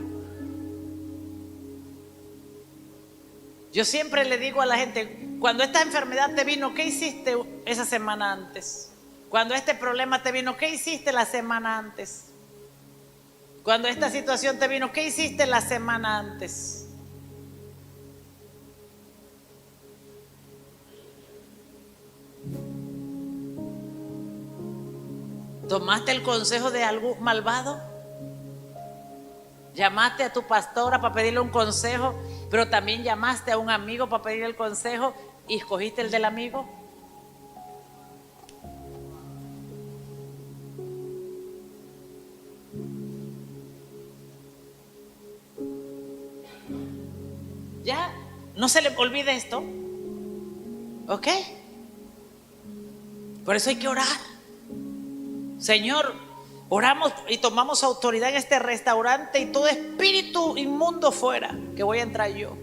Speaker 1: Yo siempre le digo a la gente, cuando esta enfermedad te vino, ¿qué hiciste esa semana antes? Cuando este problema te vino, ¿qué hiciste la semana antes? Cuando esta situación te vino, ¿qué hiciste la semana antes? ¿Tomaste el consejo de algún malvado? ¿Llamaste a tu pastora para pedirle un consejo, pero también llamaste a un amigo para pedirle el consejo y escogiste el del amigo? Ya, no se le olvide esto, ¿ok? Por eso hay que orar. Señor, oramos y tomamos autoridad en este restaurante y todo espíritu inmundo fuera, que voy a entrar yo.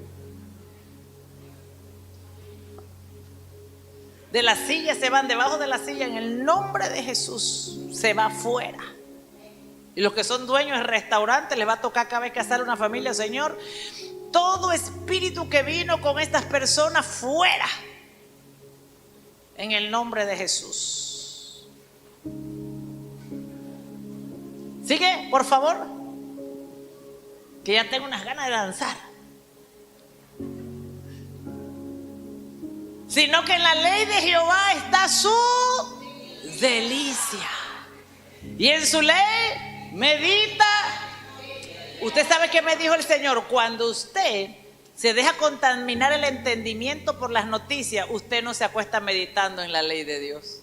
Speaker 1: De la silla se van, debajo de la silla, en el nombre de Jesús, se va fuera. Y los que son dueños del restaurante les va a tocar cada vez que sale una familia, Señor, todo espíritu que vino con estas personas fuera, en el nombre de Jesús. Sigue, por favor, que ya tengo unas ganas de danzar. Sino que en la ley de Jehová está su delicia, y en su ley medita. Usted sabe que me dijo el Señor: cuando usted se deja contaminar el entendimiento por las noticias, usted no se acuesta meditando en la ley de Dios.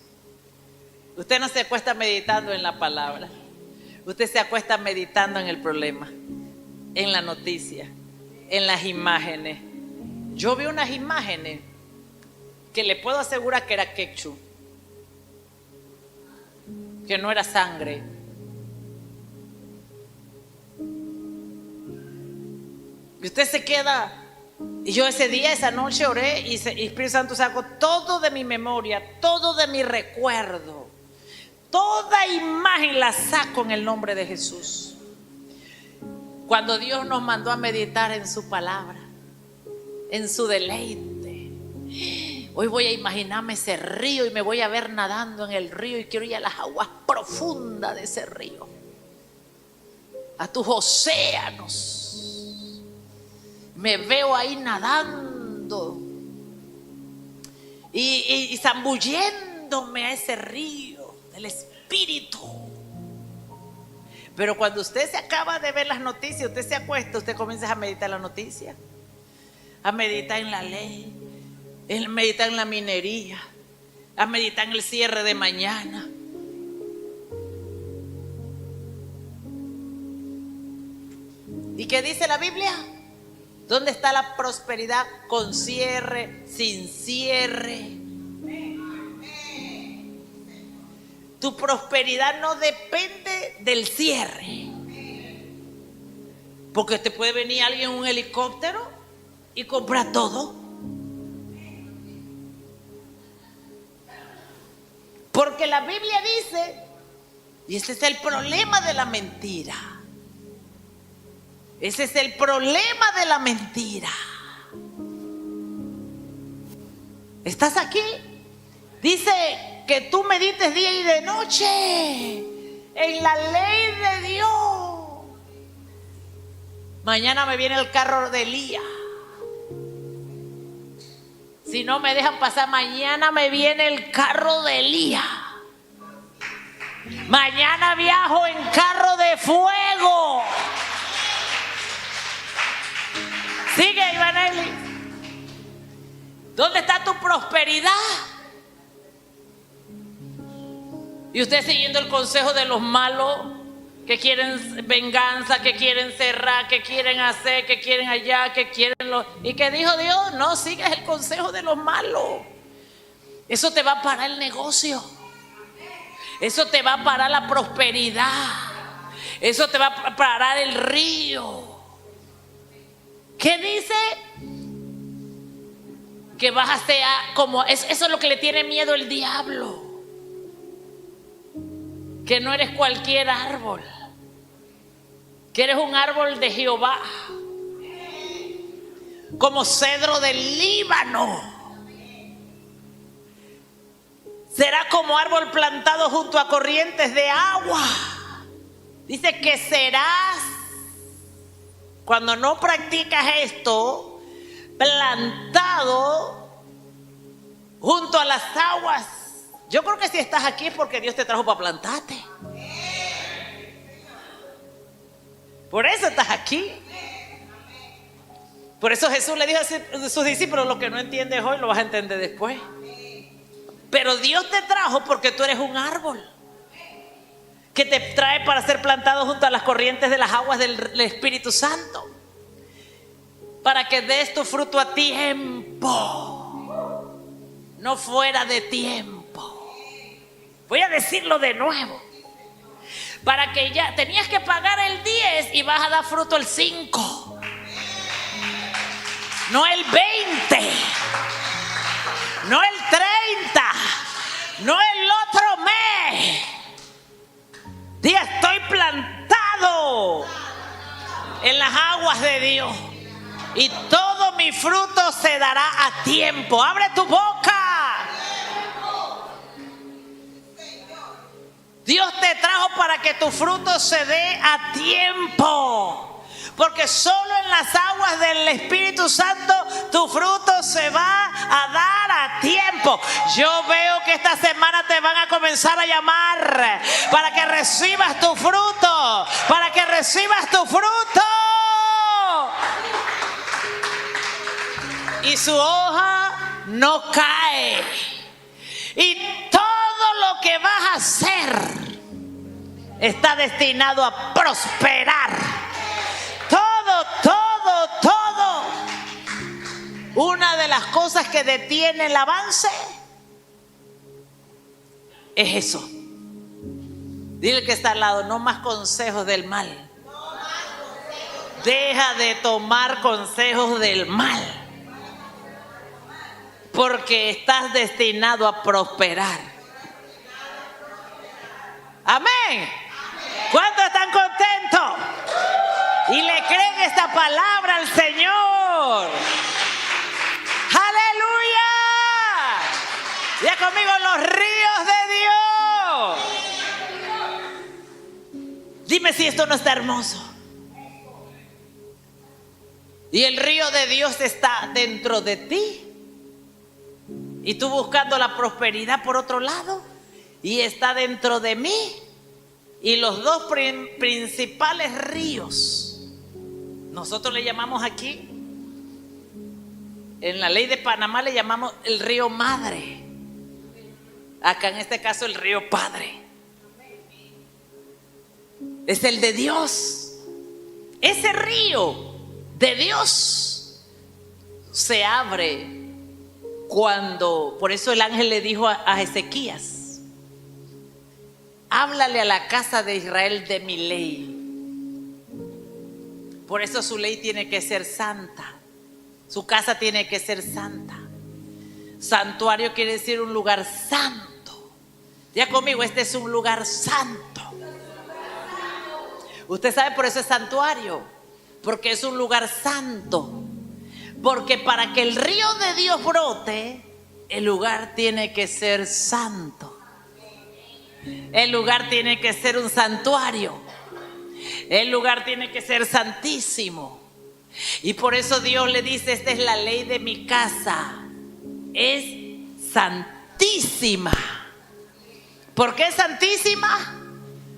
Speaker 1: Usted no se acuesta meditando en la palabra. Usted se acuesta meditando en el problema, en la noticia, en las imágenes. Yo vi unas imágenes que le puedo asegurar que era quechua, que no era sangre. Y usted se queda. Y yo ese día, esa noche oré y Espíritu Santo sacó todo de mi memoria, todo de mi recuerdo. Toda imagen la saco en el nombre de Jesús. Cuando Dios nos mandó a meditar en su palabra, en su deleite. Hoy voy a imaginarme ese río y me voy a ver nadando en el río y quiero ir a las aguas profundas de ese río, a tus océanos. Me veo ahí nadando y zambulléndome a ese río del Espíritu. Pero cuando usted se acaba de ver las noticias, usted se acuesta, usted comienza a meditar en la noticia, a meditar en la ley, a meditar en la minería, a meditar en el cierre de mañana. ¿Y qué dice la Biblia? ¿Dónde está la prosperidad? Con cierre, sin cierre. Tu prosperidad no depende del cierre, porque te puede venir alguien en un helicóptero y comprar todo. Porque la Biblia dice, y ese es el problema de la mentira. Ese es el problema de la mentira. ¿Estás aquí? Dice que tú medites día y de noche en la ley de Dios. Mañana me viene el carro de Elías. Si no me dejan pasar, mañana me viene el carro de Elías. Mañana viajo en carro de fuego. Sigue, Ivanelli. ¿Dónde está tu prosperidad? Y usted siguiendo el consejo de los malos, que quieren venganza, que quieren cerrar, que quieren hacer, que quieren allá, que quieren lo... ¿Y qué dijo Dios? No sigas el consejo de los malos. Eso te va a parar el negocio. Eso te va a parar la prosperidad. Eso te va a parar el río. ¿Qué dice? Que vas a ser como... Eso es lo que le tiene miedo el diablo. Que no eres cualquier árbol. Que eres un árbol de Jehová. Como cedro del Líbano. Será como árbol plantado junto a corrientes de agua. Dice que serás, cuando no practicas esto, plantado junto a las aguas. Yo creo que si estás aquí es porque Dios te trajo para plantarte. Por eso estás aquí. Por eso Jesús le dijo a sus discípulos: lo que no entiendes hoy lo vas a entender después. Pero Dios te trajo porque tú eres un árbol que te trae para ser plantado junto a las corrientes de las aguas del Espíritu Santo, para que des tu fruto a tiempo, no fuera de tiempo. Voy a decirlo de nuevo. Para que ya tenías que pagar el 10 y vas a dar fruto el 5, no el 20, no el 30, no el otro mes. Diga: estoy plantado en las aguas de Dios y todo mi fruto se dará a tiempo. Abre tu boca. Dios te trajo para que tu fruto se dé a tiempo. Porque solo en las aguas del Espíritu Santo tu fruto se va a dar a tiempo. Yo veo que esta semana te van a comenzar a llamar para que recibas tu fruto. Para que recibas tu fruto. Y su hoja no cae. Y todo lo que vas a hacer está destinado a prosperar. Todo. Una de las cosas que detiene el avance es eso. Dile que está al lado: no más consejos del mal. Deja de tomar consejos del mal, porque estás destinado a prosperar. Amén. ¿Cuántos están contentos? Y le creen esta palabra al Señor. ¡Aleluya! Ya conmigo: los ríos de Dios. Dime si esto no está hermoso. Y el río de Dios está dentro de ti. Y tú buscando la prosperidad por otro lado. Y está dentro de mí. Y los dos principales ríos, nosotros le llamamos aquí, en la ley de Panamá le llamamos el río Madre. Acá en este caso el río Padre. Es el de Dios. Ese río de Dios se abre cuando, por eso el ángel le dijo a Ezequías: háblale a la casa de Israel de mi ley. Por eso su ley tiene que ser santa. Su casa tiene que ser santa. Santuario quiere decir un lugar santo. Ya conmigo: este es un lugar santo. Usted sabe, por eso es santuario, porque es un lugar santo. Porque para que el río de Dios brote, el lugar tiene que ser santo. El lugar tiene que ser un santuario. El lugar tiene que ser santísimo. Y por eso Dios le dice: esta es la ley de mi casa. Es santísima. ¿Por qué es santísima?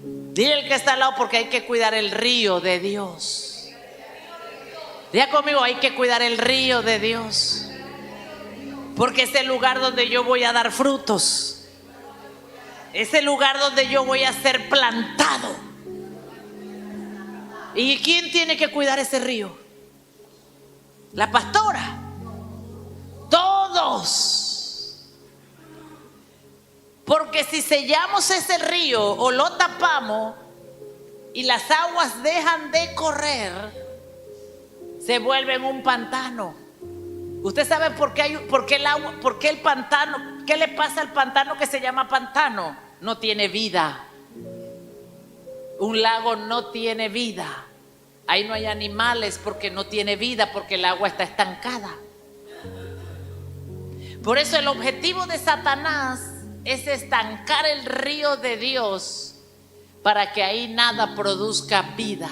Speaker 1: Dile al que está al lado: porque hay que cuidar el río de Dios. Diga conmigo: hay que cuidar el río de Dios. Porque es el lugar donde yo voy a dar frutos. Es el lugar donde yo voy a ser plantado. ¿Y quién tiene que cuidar ese río? La pastora. Todos. Porque si sellamos ese río o lo tapamos y las aguas dejan de correr, se vuelven un pantano. ¿Usted sabe por qué el agua, por qué el pantano? ¿Qué le pasa al pantano que se llama pantano? No tiene vida. Un lago no tiene vida. Ahí no hay animales porque no tiene vida, porque el agua está estancada. Por eso el objetivo de Satanás es estancar el río de Dios para que ahí nada produzca vida.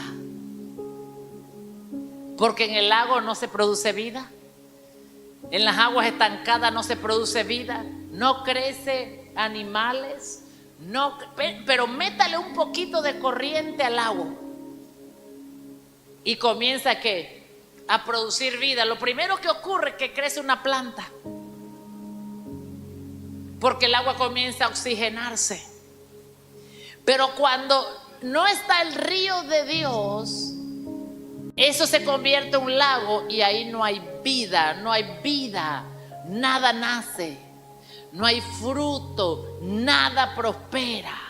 Speaker 1: Porque en el lago no se produce vida. En las aguas estancadas no se produce vida. No crece animales. No, pero métale un poquito de corriente al agua y comienza ¿qué? A producir vida. Lo primero que ocurre es que crece una planta, porque el agua comienza a oxigenarse. Pero cuando no está el río de Dios, eso se convierte en un lago y ahí no hay vida, nada nace, no hay fruto, nada prospera.